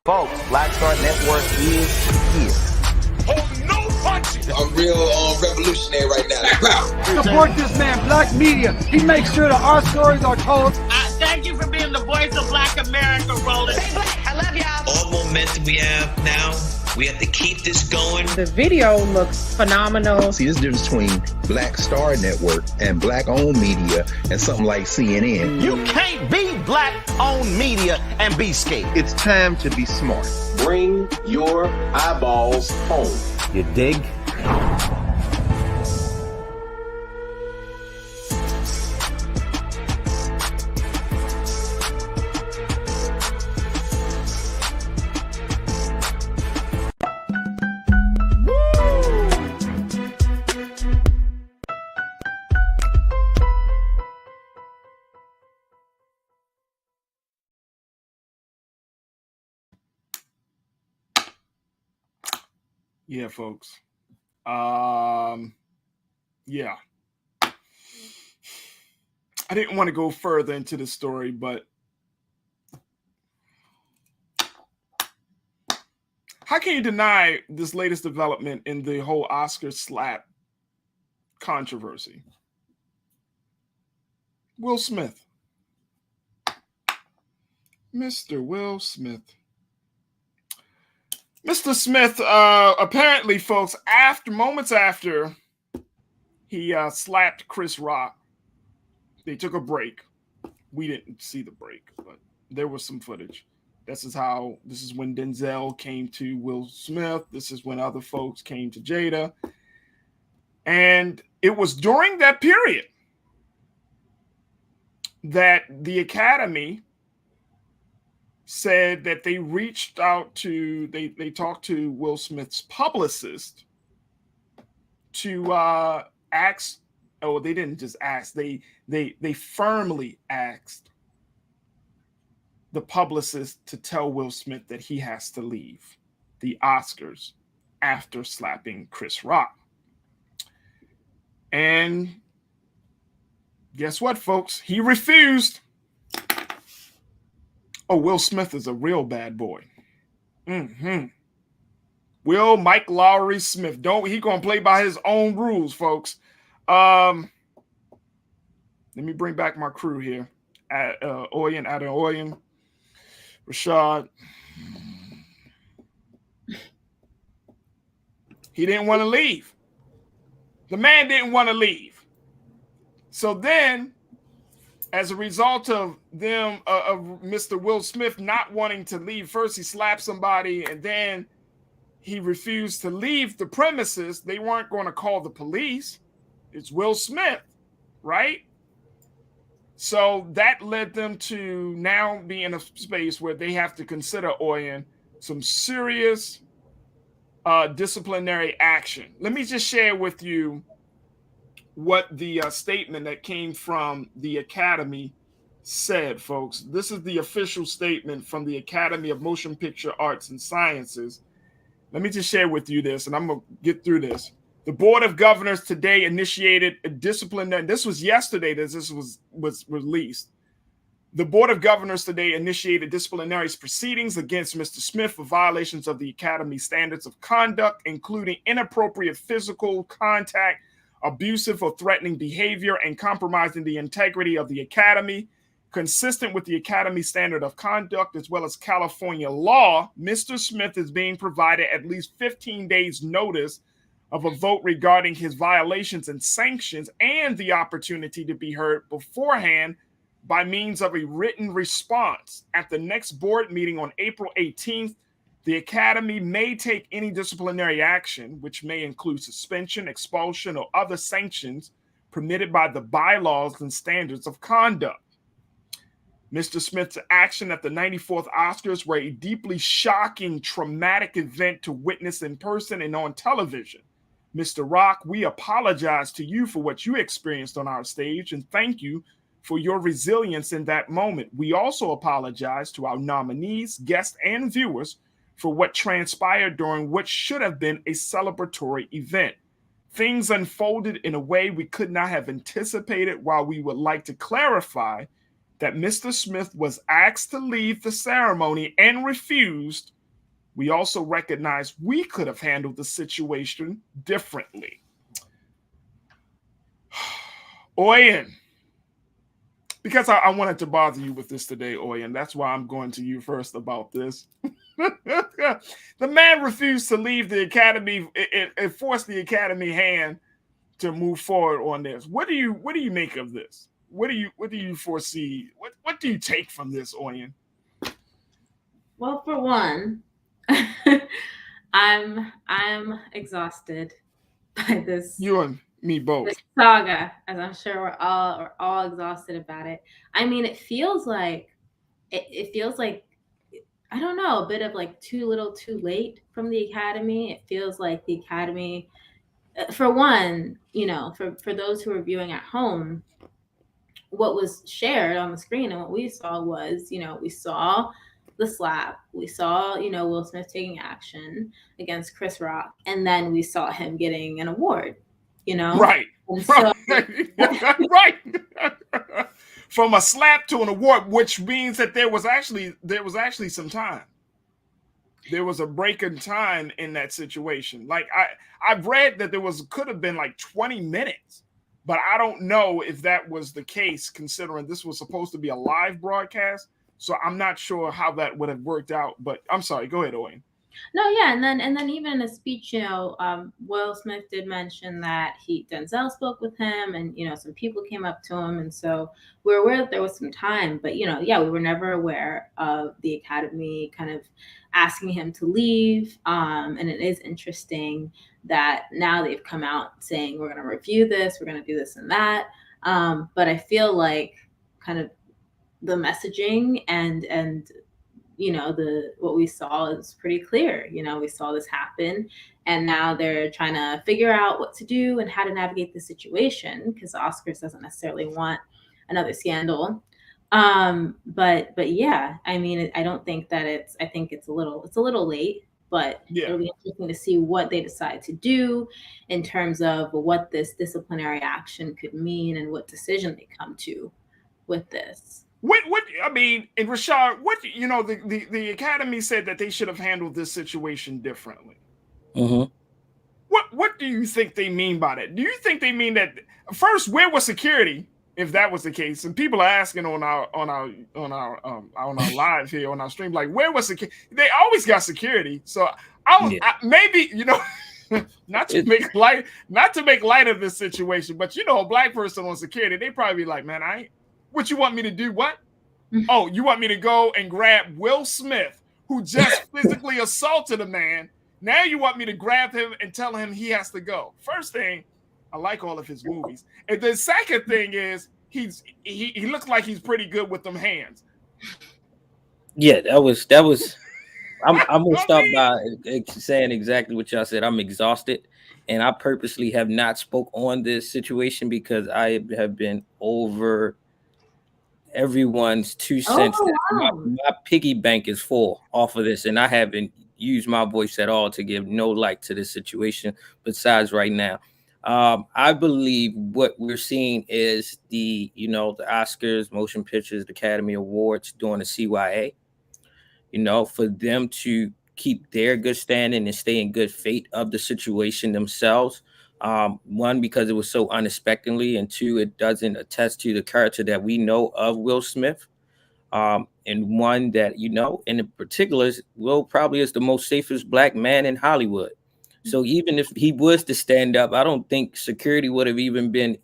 Speaker 7: Folks, Black Star Network is here.
Speaker 9: Oh, no punches! I'm real revolutionary right now.
Speaker 10: Support this man, Black Media. He makes sure that our stories are told.
Speaker 3: Thank you for being the voice of Black America, Roland.
Speaker 6: Stay black. I love y'all.
Speaker 11: All momentum we have now, we have to keep this going.
Speaker 4: The video looks phenomenal.
Speaker 5: See, this difference between Black Star Network and Black-owned media and something like CNN.
Speaker 7: You can't be Black-owned media and be scared.
Speaker 5: It's time to be smart.
Speaker 9: Bring your eyeballs home.
Speaker 13: You dig?
Speaker 1: Yeah, folks. Yeah. I didn't want to go further into the story, but how can you deny this latest development in the whole Oscar slap controversy? Will Smith. Mr. Will Smith. Mr. Smith, apparently, folks, moments after he slapped Chris Rock, they took a break. We didn't see the break, but there was some footage. This is when Denzel came to Will Smith. This is when other folks came to Jada. And it was during that period that the Academy said that they reached out to, they talked to Will Smith's publicist to ask, oh, they didn't just ask, they firmly asked the publicist to tell Will Smith that he has to leave the Oscars after slapping Chris Rock. And guess what, folks? He refused. Oh, Will Smith is a real bad boy. Will Mike Lowry Smith. He gonna play by his own rules, folks. Let me bring back my crew here. Adam Oyen, Rashad. He didn't want to leave. The man didn't want to leave. So then, as a result of them, of Mr. Will Smith not wanting to leave, first he slapped somebody and then he refused to leave the premises. They weren't going to call the police. It's Will Smith, right? So that led them to now be in a space where they have to consider, Oyen, some serious disciplinary action. Let me just share with you what the statement that came from the Academy said, folks. This is the official statement from the Academy of Motion Picture Arts and Sciences. Let me just share with you this, and I'm going to get through this. The Board of Governors today initiated a disciplinary, this was yesterday that this was released. The Board of Governors today initiated disciplinary proceedings against Mr. Smith for violations of the Academy standards of conduct, including inappropriate physical contact abusive or threatening behavior, and compromising the integrity of the academy. Consistent with the academy standard of conduct as well as California law, Mr. Smith is being provided at least 15 days notice of a vote regarding his violations and sanctions, and the opportunity to be heard beforehand by means of a written response. At the next board meeting on April 18th, the academy may take any disciplinary action, which may include suspension, expulsion, or other sanctions permitted by the bylaws and standards of conduct. Mr. Smith's action at the 94th Oscars were a deeply shocking, traumatic event to witness in person and on television. Mr. Rock, we apologize to you for what you experienced on our stage, and thank you for your resilience in that moment. We also apologize to our nominees, guests, and viewers for what transpired during what should have been a celebratory event. Things unfolded in a way we could not have anticipated. While we would like to clarify that Mr. Smith was asked to leave the ceremony and refused, we also recognize we could have handled the situation differently. Oyen, because I wanted to bother you with this today, Oyen, that's why I'm going to you first about this. The man refused to leave the academy. It forced the academy hand to move forward on this. What do you make of this? What do you foresee? What do you take from this, Oyen?
Speaker 12: Well, for one, I'm exhausted by this.
Speaker 1: You and me both.
Speaker 12: This saga, as I'm sure we're all exhausted about it. I mean, it feels like I don't know, a bit of like too little, too late from the academy. It feels like the academy, for one, for those who are viewing at home, what was shared on the screen and what we saw was, we saw the slap, we saw, Will Smith taking action against Chris Rock, and then we saw him getting an award,
Speaker 1: Right.
Speaker 12: So,
Speaker 1: right. From a slap to an award, which means that there was actually some time. There was a break in time in that situation. Like I've read that could have been like 20 minutes. But I don't know if that was the case, considering this was supposed to be a live broadcast. So I'm not sure how that would have worked out. But I'm sorry. Go ahead, Owen.
Speaker 12: No, yeah, and then even in a speech, Will Smith did mention that Denzel spoke with him, and some people came up to him, and so we're aware that there was some time. But we were never aware of the academy kind of asking him to leave. And it is interesting that now they've come out saying we're going to review this, we're going to do this and that. But I feel like kind of the messaging and what we saw is pretty clear. We saw this happen, and now they're trying to figure out what to do and how to navigate the situation, because the Oscars doesn't necessarily want another scandal. But yeah, I mean, I don't think that I think it's a little late, but it'll be interesting to see what they decide to do in terms of what this disciplinary action could mean and what decision they come to with this.
Speaker 1: What I mean, and Rashad, the academy said that they should have handled this situation differently.
Speaker 13: Mm-hmm.
Speaker 1: What do you think they mean by that? Do you think they mean that first, where was security if that was the case? And people are asking on our live here on our stream, like, where was security? They always got security. So maybe not to make light of this situation, but a black person on security, they probably be like, man, what you want me to do? What? Oh, you want me to go and grab Will Smith, who just physically assaulted a man? Now you want me to grab him and tell him he has to go? First thing, I like all of his movies. And the second thing is he looks like he's pretty good with them hands.
Speaker 13: Yeah, that was. I'm gonna start by saying exactly what y'all said. I'm exhausted, and I purposely have not spoke on this situation because I have been over everyone's 2 cents.
Speaker 12: Oh, wow.
Speaker 13: My piggy bank is full off of this, and I haven't used my voice at all to give no light to this situation besides right now. I believe what we're seeing is the Oscars, Motion Pictures, the Academy Awards doing the CYA, for them to keep their good standing and stay in good faith of the situation themselves. One, because it was so unexpectedly, and two, it doesn't attest to the character that we know of Will Smith. And one that, in particular, Will probably is the most safest black man in Hollywood. So even if he was to stand up, I don't think security would have even been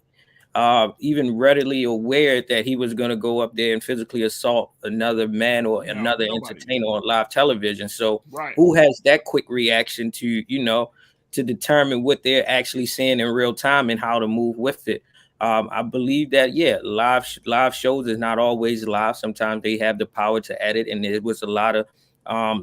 Speaker 13: even readily aware that he was going to go up there and physically assault another man or another entertainer on live television. So who has that quick reaction to, to determine what they're actually seeing in real time and how to move with it? I believe that, live shows is not always live. Sometimes they have the power to edit, and there was a lot of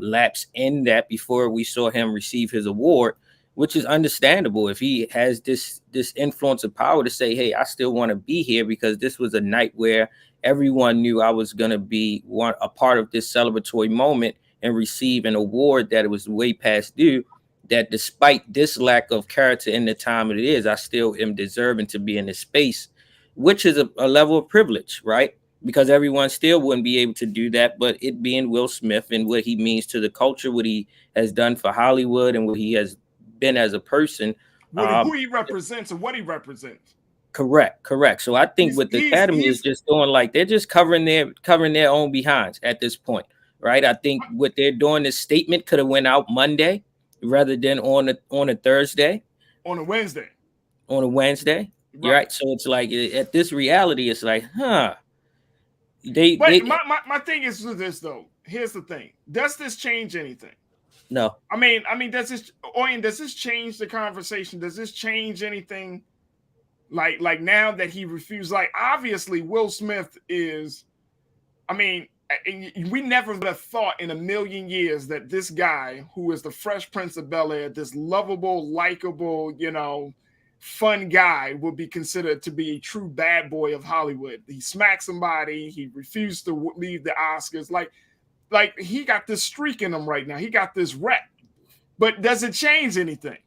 Speaker 13: lapse in that before we saw him receive his award, which is understandable if he has this influence of power to say, hey, I still want to be here because this was a night where everyone knew I was going to be a part of this celebratory moment and receive an award that it was way past due, that despite this lack of character in the time it is, I still am deserving to be in this space, which is a level of privilege, right? Because everyone still wouldn't be able to do that, but it being Will Smith and what he means to the culture, what he has done for Hollywood and what he has been as a person,
Speaker 1: who he represents and what he represents.
Speaker 13: Correct. So I think what the Academy is just doing, like, they're just covering their own behinds at this point, right? I think what they're doing, this statement could have went out Monday rather than on a Thursday,
Speaker 1: on a Wednesday,
Speaker 13: right? So it's like at this reality, it's like, my
Speaker 1: thing is with this though. Here's the thing: does this change anything?
Speaker 13: No.
Speaker 1: I mean, does this change the conversation? Does this change anything? Like now that he refused, like obviously Will Smith is, we never would have thought in a million years that this guy who is the Fresh Prince of Bel-Air, this lovable, likable, fun guy, would be considered to be a true bad boy of Hollywood. He smacked somebody. He refused to leave the Oscars. Like he got this streak in him right now. He got this rep. But does it change anything?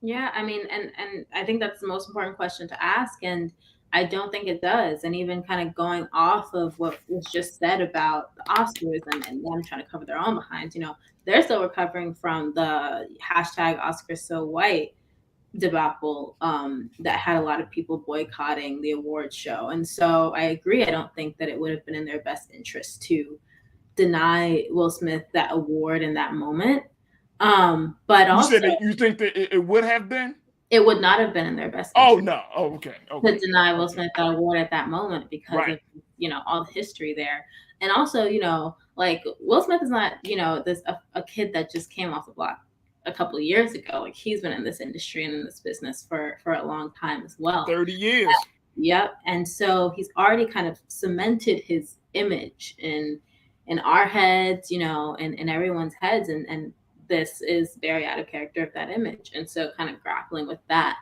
Speaker 12: Yeah, and I think that's the most important question to ask. And I don't think it does. And even kind of going off of what was just said about the Oscars and them trying to cover their own behinds, they're still recovering from the #OscarsSoWhite debacle that had a lot of people boycotting the awards show. And so I agree. I don't think that it would have been in their best interest to deny Will Smith that award in that moment. But also,
Speaker 1: you said that you think that it would have been?
Speaker 12: It would not have been in their best interest.
Speaker 1: Oh no. Oh, okay.
Speaker 12: To deny Will Smith that award at that moment because of all the history there. And also, like Will Smith is not, a kid that just came off the block a couple of years ago. Like he's been in this industry and in this business for a long time as well.
Speaker 1: 30 years.
Speaker 12: Yep. And so he's already kind of cemented his image in our heads, and everyone's heads. And this is very out of character of that image. And so kind of grappling with that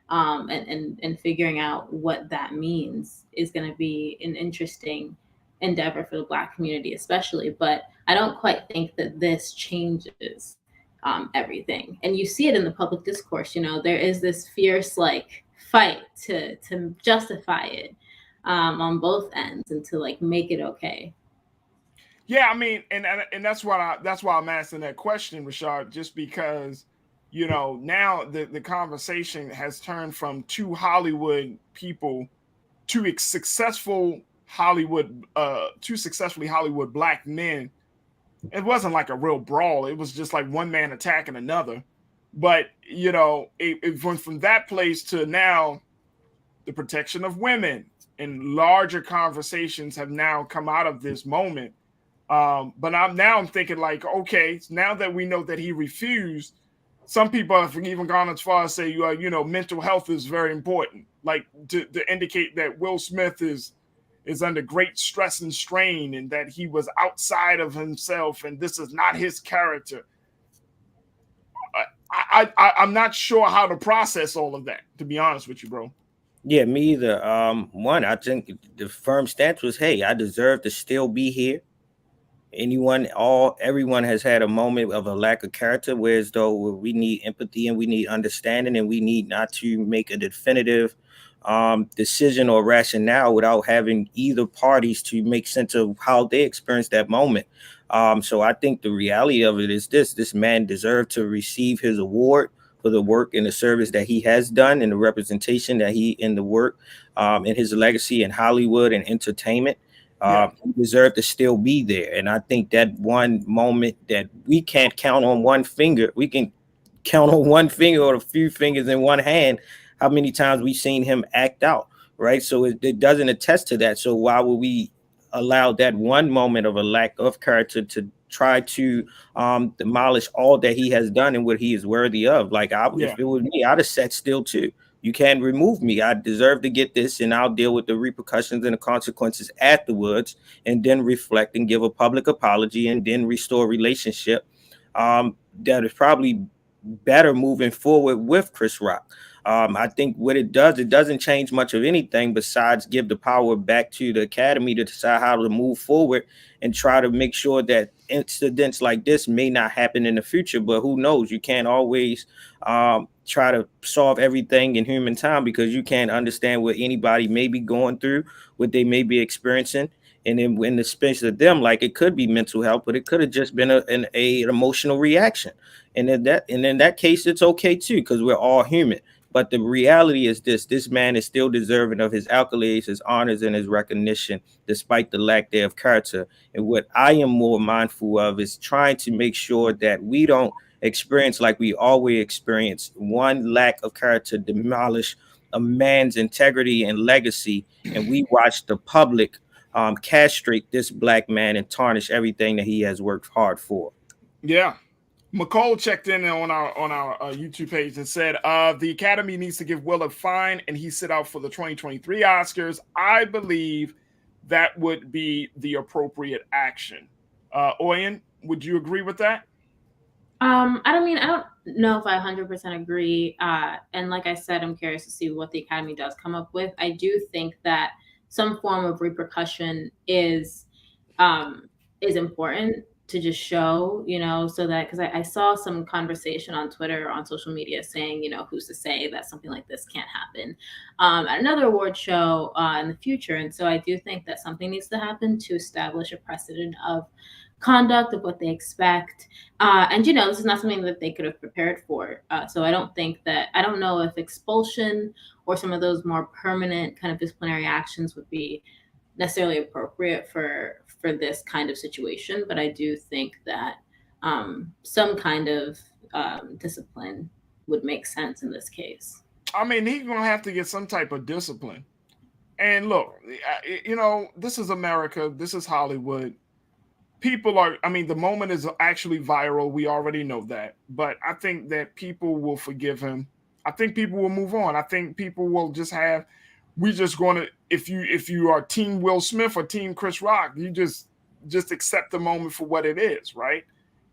Speaker 12: and figuring out what that means is going to be an interesting endeavor for the Black community, especially. But I don't quite think that this changes everything. And you see it in the public discourse. There is this fierce fight to justify it on both ends and to make it okay.
Speaker 1: Yeah, and that's why I'm asking that question, Rashad, just because, now the conversation has turned from two Hollywood people to successfully Hollywood Black men. It wasn't like a real brawl. It was just like one man attacking another. But, it went from that place to now the protection of women and larger conversations have now come out of this moment. But I'm thinking okay, now that we know that he refused, some people have even gone as far as say, mental health is very important, to indicate that Will Smith is under great stress and strain and that he was outside of himself and this is not his character. I'm not sure how to process all of that, to be honest with you, bro.
Speaker 13: Yeah, me either. One, I think the firm stance was, hey, I deserve to still be here. Everyone has had a moment of a lack of character, whereas though we need empathy and we need understanding and we need not to make a definitive decision or rationale without having either parties to make sense of how they experienced that moment. So I think the reality of it is this man deserved to receive his award for the work and the service that he has done and the representation that he in the work and his legacy in Hollywood and entertainment. He deserved to still be there. And I think that one moment that we can't count on one finger, we can count on one finger or a few fingers in one hand, how many times we've seen him act out, right? So it doesn't attest to that. So why would we allow that one moment of a lack of character to try to demolish all that he has done and what he is worthy of? Like, if it was me, I'd have sat still too. You can't remove me. I deserve to get this, and I'll deal with the repercussions and the consequences afterwards, and then reflect and give a public apology, and then restore a relationship that is probably better moving forward with Chris Rock. I think what it doesn't change much of anything besides give the power back to the Academy to decide how to move forward and try to make sure that incidents like this may not happen in the future. But who knows? You can't always try to solve everything in human time, because you can't understand what anybody may be going through, what they may be experiencing. And then in the space of them, like, it could be mental health, but it could have just been an emotional reaction. And in that case, it's okay too, because we're all human. But the reality is this man is still deserving of his accolades, his honors, and his recognition, despite the lack there of character. And what I am more mindful of is trying to make sure that we don't experience, like we always experience, one lack of character demolish a man's integrity and legacy. And we watch the public castrate this black man and tarnish everything that he has worked hard for.
Speaker 1: Yeah. McCole checked in on our YouTube page and said the Academy needs to give Will a fine and he sit out for the 2023 Oscars. I believe that would be the appropriate action. Oyen, would you agree with that?
Speaker 12: I don't know if I 100% agree. And like I said, I'm curious to see what the Academy does come up with. I do think that some form of repercussion is important to just show, so that, because I saw some conversation on Twitter or on social media saying, who's to say that something like this can't happen at another award show in the future. And so I do think that something needs to happen to establish a precedent of conduct, of what they expect. And, this is not something that they could have prepared for. So I don't know if expulsion or some of those more permanent kind of disciplinary actions would be necessarily appropriate for this kind of situation. But I do think that some kind of discipline would make sense in this case.
Speaker 1: I mean, he's going to have to get some type of discipline. And look, this is America. This is Hollywood. The moment is actually viral. We already know that. But I think that people will forgive him. I think people will move on. I think people will just if you are Team Will Smith or Team Chris Rock, you just accept the moment for what it is, right?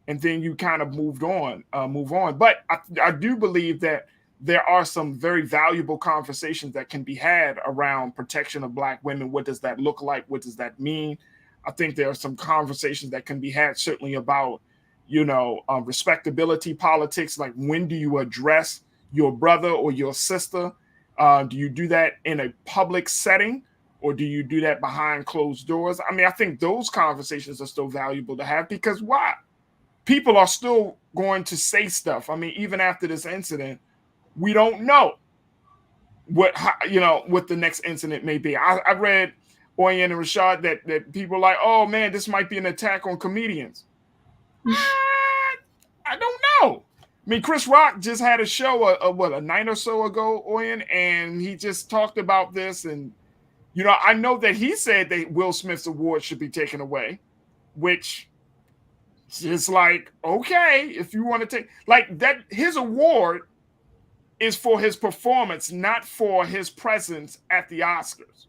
Speaker 1: And then you kind of move on. But I do believe that there are some very valuable conversations that can be had around protection of Black women. What does that look like? What does that mean? I think there are some conversations that can be had certainly about, respectability politics. Like, when do you address your brother or your sister? Do you do that in a public setting, or do you do that behind closed doors? I mean, I think those conversations are still valuable to have, because why? People are still going to say stuff. I mean, even after this incident, we don't know what the next incident may be. I read Oyen and Rashad that people are like, oh man, this might be an attack on comedians. I don't know. I mean, Chris Rock just had a show a night or so ago, Oyen, and he just talked about this. And, I know that he said that Will Smith's award should be taken away, which is like, okay, if you want to take like that, his award is for his performance, not for his presence at the Oscars.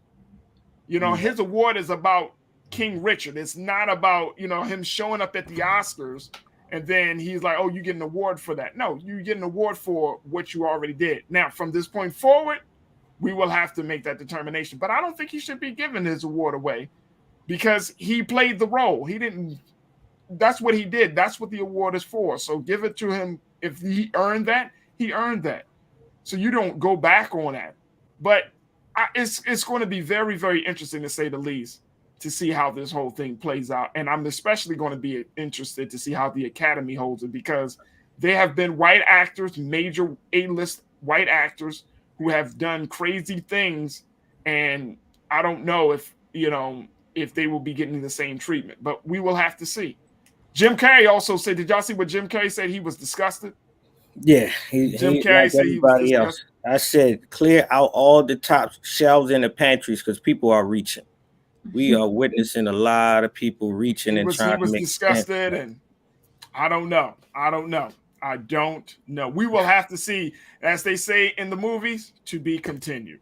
Speaker 1: His award is about King Richard. It's not about, him showing up at the Oscars and then he's like, oh, you get an award for that. No, you get an award for what you already did. Now, from this point forward, we will have to make that determination. But I don't think he should be giving his award away, because he played the role. That's what he did. That's what the award is for. So give it to him. If he earned that, he earned that. So you don't go back on that. But it's going to be very, very interesting, to say the least, to see how this whole thing plays out. And I'm especially going to be interested to see how the Academy holds it, because There have been white actors, major A-list white actors, who have done crazy things, and I don't know if they will be getting the same treatment, but we will have to see. Jim Carrey also said, did y'all see what Jim Carrey said? He was disgusted.
Speaker 13: Yeah,
Speaker 1: Jim Carrey
Speaker 13: like
Speaker 1: said he was
Speaker 13: everybody else. I said, clear out all the top shelves in the pantries because people are reaching. We are witnessing a lot of people reaching and trying to make
Speaker 1: disgusted, and I don't know. We will have to see, as they say in the movies, to be continued.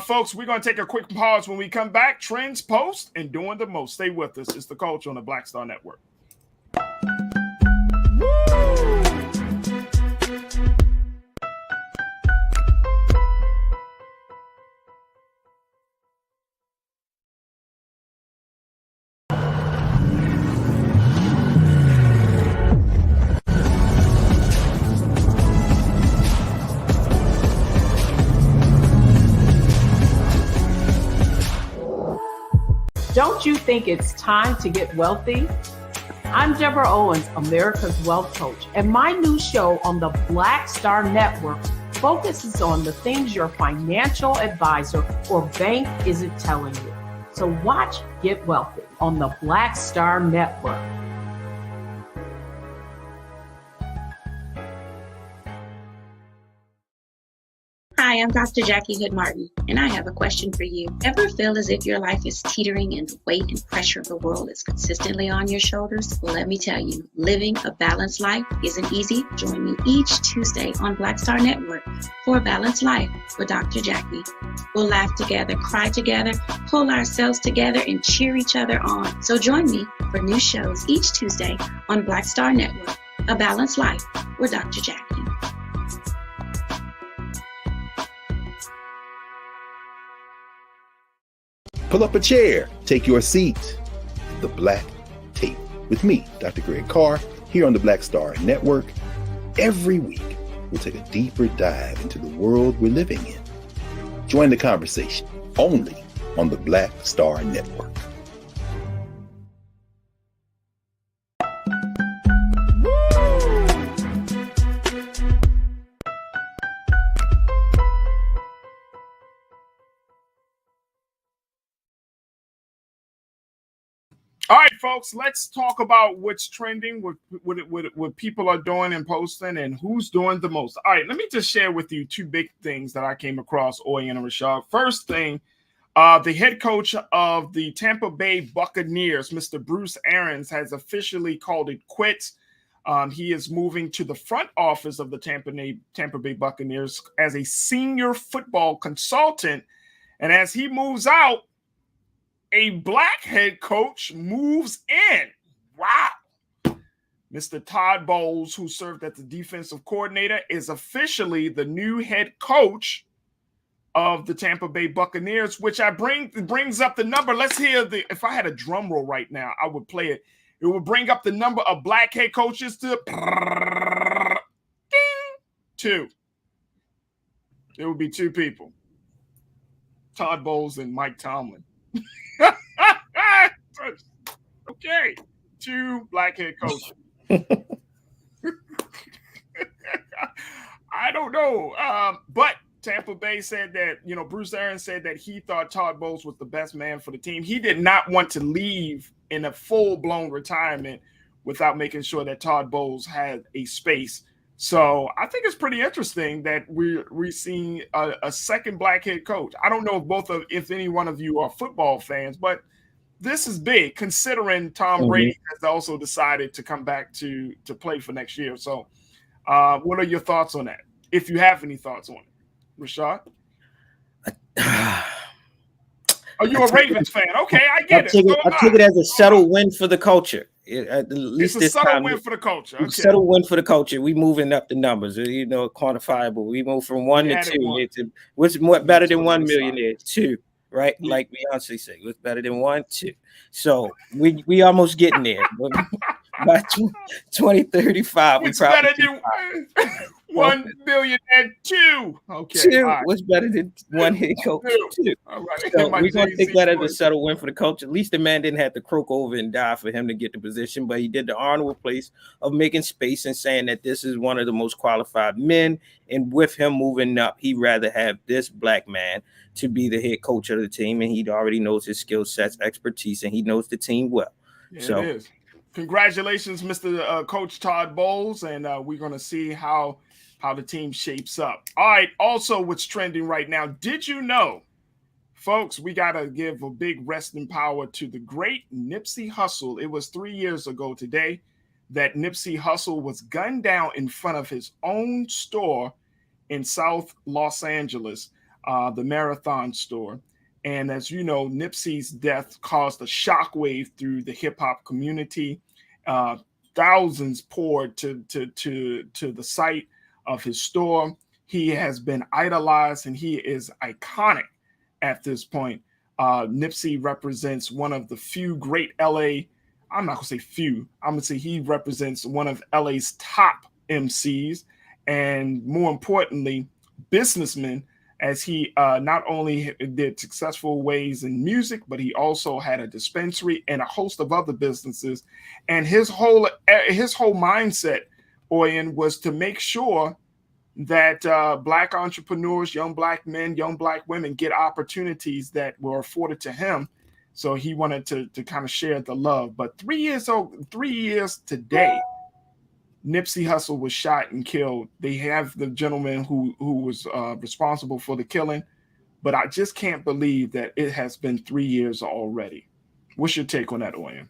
Speaker 1: Folks, we're going to take a quick pause. When we come back, trends, post, and doing the most. Stay with us. It's The Culture on the Black Star Network.
Speaker 4: Don't you think it's time to get wealthy? I'm Deborah Owens, America's Wealth Coach, and my new show on the Black Star Network focuses on the things your financial advisor or bank isn't telling you. So watch Get Wealthy on the Black Star Network.
Speaker 6: Hi, I'm Dr. Jackie Hood Martin, and I have a question for you. Ever feel as if your life is teetering and the weight and pressure of the world is consistently on your shoulders? Well, let me tell you, living a balanced life isn't easy. Join me each Tuesday on Black Star Network for A Balanced Life with Dr. Jackie. We'll laugh together, cry together, pull ourselves together, and cheer each other on. So join me for new shows each Tuesday on Black Star Network, A Balanced Life with Dr. Jackie.
Speaker 5: Pull up a chair, take your seat. The Black Tape with me, Dr. Greg Carr, here on the Black Star Network. Every week, we'll take a deeper dive into the world we're living in. Join the conversation only on the Black Star Network.
Speaker 1: All right, folks, let's talk about what's trending, what people are doing and posting, and who's doing the most. All right, let me just share with you two big things that I came across, Oyen and Rashad. First thing, the head coach of the Tampa Bay Buccaneers, Mr. Bruce Arians, has officially called it quits. He is moving to the front office of the Tampa Bay Buccaneers as a senior football consultant. And as he moves out, a black head coach moves in. Wow. Mr. Todd Bowles, who served as the defensive coordinator, is officially the new head coach of the Tampa Bay Buccaneers, which brings up the number. Let's hear if I had a drum roll right now, I would play it. It would bring up the number of black head coaches to ding, 2. It would be 2 people. Todd Bowles and Mike Tomlin. Okay, 2 black head coaches. I don't know, but Tampa Bay said that, Bruce Arians said that he thought Todd Bowles was the best man for the team. He did not want to leave in a full-blown retirement without making sure that Todd Bowles had a space. So I think it's pretty interesting that we're seeing a second black head coach. I don't know if any one of you are football fans, but this is big considering Tom Brady has also decided to come back to play for next year. So what are your thoughts on that? If you have any thoughts on it, Rashad? Are you a Ravens fan? Okay, I get it.
Speaker 13: I take it as a subtle win for the culture. At least
Speaker 1: it's a subtle win for the culture. Okay. Subtle
Speaker 13: win for the culture. We moving up the numbers, quantifiable. We move from 1 to 2. What's more better than 1 millionaire? 2, right? Like Beyonce said, what's better than 1, 2. So we almost getting there. by 2035.
Speaker 1: It's better than 1 billion and 2. Okay.
Speaker 13: 2 was better than 1 head coach. 2.
Speaker 1: All right.
Speaker 13: So we're going to take that as a settled win for the coach. At least the man didn't have to croak over and die for him to get the position, but he did the honorable place of making space and saying that this is one of the most qualified men. And with him moving up, he'd rather have this black man to be the head coach of the team. And he already knows his skill sets, expertise, and he knows the team well.
Speaker 1: Yeah,
Speaker 13: so
Speaker 1: it is. Congratulations, Mr. Coach Todd Bowles. And we're going to see how the team shapes up. All right. Also, what's trending right now. Did you know, folks, we got to give a big rest in power to the great Nipsey Hussle. It was 3 years ago today that Nipsey Hussle was gunned down in front of his own store in South Los Angeles, the Marathon store. And as you know, Nipsey's death caused a shockwave through the hip hop community. Thousands poured to the site of his store. He has been idolized and he is iconic at this point. Nipsey represents one of the few great LA. I'm not gonna say few. I'm gonna say he represents one of LA's top MCs, and more importantly, businessmen, as he not only did successful ways in music, but he also had a dispensary and a host of other businesses. And his whole mindset, Oyen, was to make sure that black entrepreneurs, young black men, young black women get opportunities that were afforded to him. So he wanted to kind of share the love. But 3 years today, Nipsey Hussle was shot and killed. They have the gentleman who was responsible for the killing, but I just can't believe that it has been 3 years already. What's your take on that, Oyen?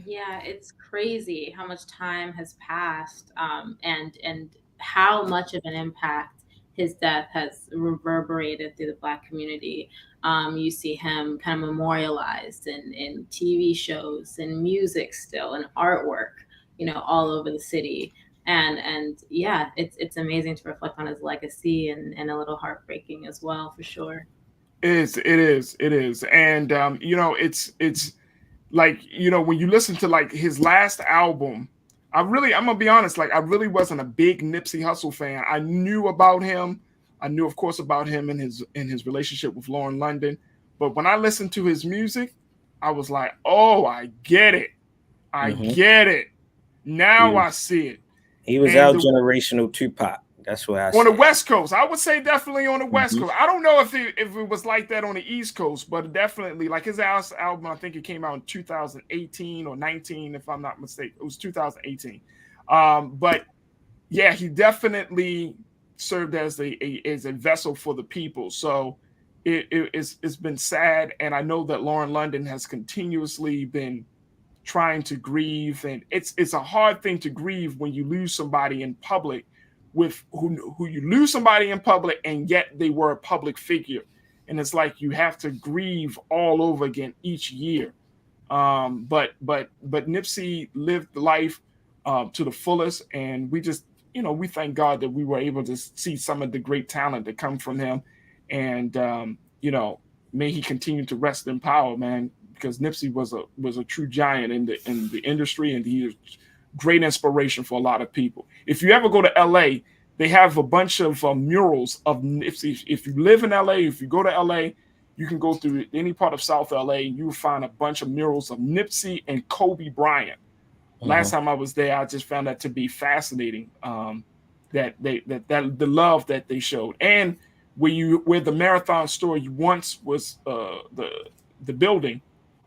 Speaker 12: Yeah, it's crazy how much time has passed, and how much of an impact his death has reverberated through the Black community. You see him kind of memorialized in TV shows and music still and artwork, all over the city. And yeah, it's amazing to reflect on his legacy and a little heartbreaking as well, for sure.
Speaker 1: It is. And, it's like, when you listen to like his last album, I'm gonna be honest, like I really wasn't a big Nipsey Hussle fan. I knew about him. I knew, of course, about him and his relationship with Lauren London. But when I listened to his music, I was like, oh, I get it. I get it. Now I see it.
Speaker 13: He was our generational Tupac. That's what I said.
Speaker 1: On the West Coast. I would say definitely on the West Coast. I don't know if it was like that on the East Coast, but definitely like his album, I think it came out in 2018 or 19, if I'm not mistaken. It was 2018. But yeah, he definitely served as a vessel for the people. So it's been sad. And I know that Lauren London has continuously been trying to grieve. And it's a hard thing to grieve when you lose somebody in public, with who you lose somebody in public, and yet they were a public figure. And it's like you have to grieve all over again each year. But Nipsey lived life to the fullest, and we just, we thank God that we were able to see some of the great talent that come from him. And may he continue to rest in power, man, because Nipsey was a true giant in the industry, and he is great inspiration for a lot of people. If you ever go to LA, they have a bunch of murals of Nipsey. If you live in LA, if you go to LA, you can go through any part of South LA, and you will find a bunch of murals of Nipsey and Kobe Bryant. Last time I was there, I just found that to be fascinating. That the love that they showed, and where the Marathon store once was the building.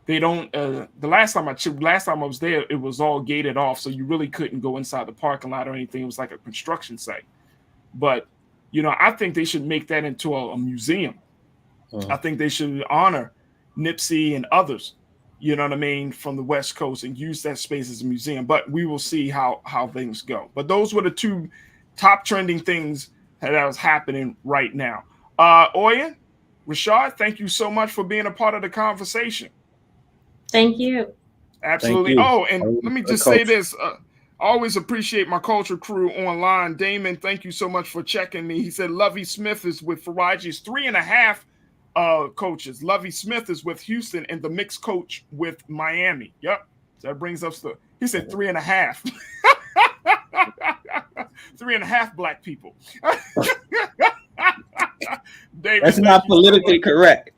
Speaker 1: They don't. The last time I was there, it was all gated off, so you really couldn't go inside the parking lot or anything. It was like a construction site. But I think they should make that into a museum. I think they should honor Nipsey and others, from the West Coast, and use that space as a museum. But we will see how things go. But those were the two top trending things that was happening right now. Oyen, Rashad, thank you so much for being a part of the conversation.
Speaker 12: Thank you.
Speaker 1: Absolutely.
Speaker 13: Thank you.
Speaker 1: Oh, and let me just say this. I always appreciate my culture crew online. Damon, thank you so much for checking me. He said Lovey Smith is with Farajii. It's 3.5 coaches. Lovey Smith is with Houston, and the mixed coach with Miami. Yep. So that brings us to He said 3.5. 3.5 black people. David,
Speaker 13: that's not politically correct.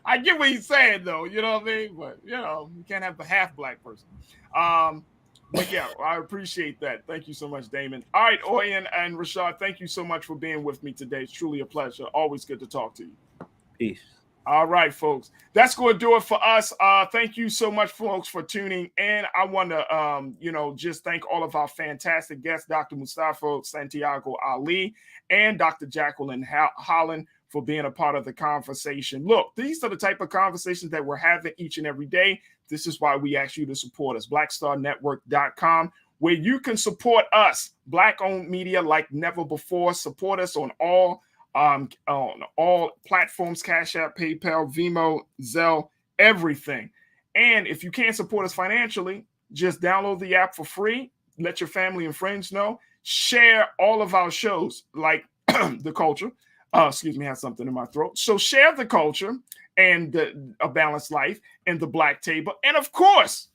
Speaker 1: I get what he's saying, though. You know what I mean? But, you know, you can't have the half black person. But yeah, I appreciate that. Thank you so much, Damon. All right, Oyen and Rashad, thank you so much for being with me today. It's truly a pleasure. Always good to talk to you.
Speaker 13: Peace.
Speaker 1: All right, folks. That's going to do it for us. Thank you so much, folks, for tuning in. I want to, just thank all of our fantastic guests, Dr. Mustafa Santiago Ali and Dr. Jacqueline Holland, for being a part of the conversation. Look, these are the type of conversations that we're having each and every day. This is why we ask you to support us, blackstarnetwork.com, where you can support us, Black-owned media like never before. Support us on all platforms, Cash App, PayPal, Venmo, Zelle, everything. And if you can't support us financially, just download the app for free. Let your family and friends know. Share all of our shows like The Culture. Excuse me, I have something in my throat. So share The Culture and A Balanced Life and The Black Table. And of course,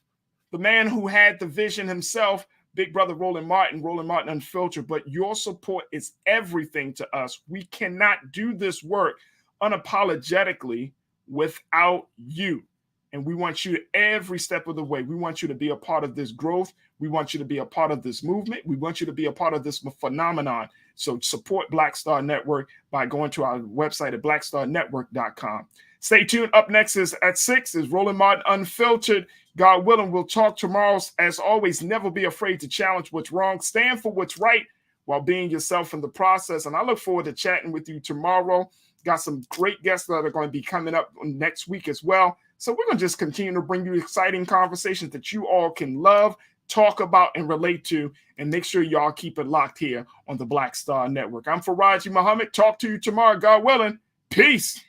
Speaker 1: the man who had the vision himself, Big Brother Roland Martin Unfiltered. But your support is everything to us. We cannot do this work unapologetically without you. And we want you every step of the way. We want you to be a part of this growth. We want you to be a part of this movement. We want you to be a part of this phenomenon. So support Black Star Network by going to our website at blackstarnetwork.com. Stay tuned. Up next is at 6 is Roland Martin Unfiltered. God willing, we'll talk tomorrow. As always, never be afraid to challenge what's wrong. Stand for what's right while being yourself in the process. And I look forward to chatting with you tomorrow. Got some great guests that are going to be coming up next week as well. So we're going to just continue to bring you exciting conversations that you all can love, talk about, and relate to. And make sure y'all keep it locked here on the Black Star Network. I'm Farajii Muhammad. Talk to you tomorrow, God willing. Peace.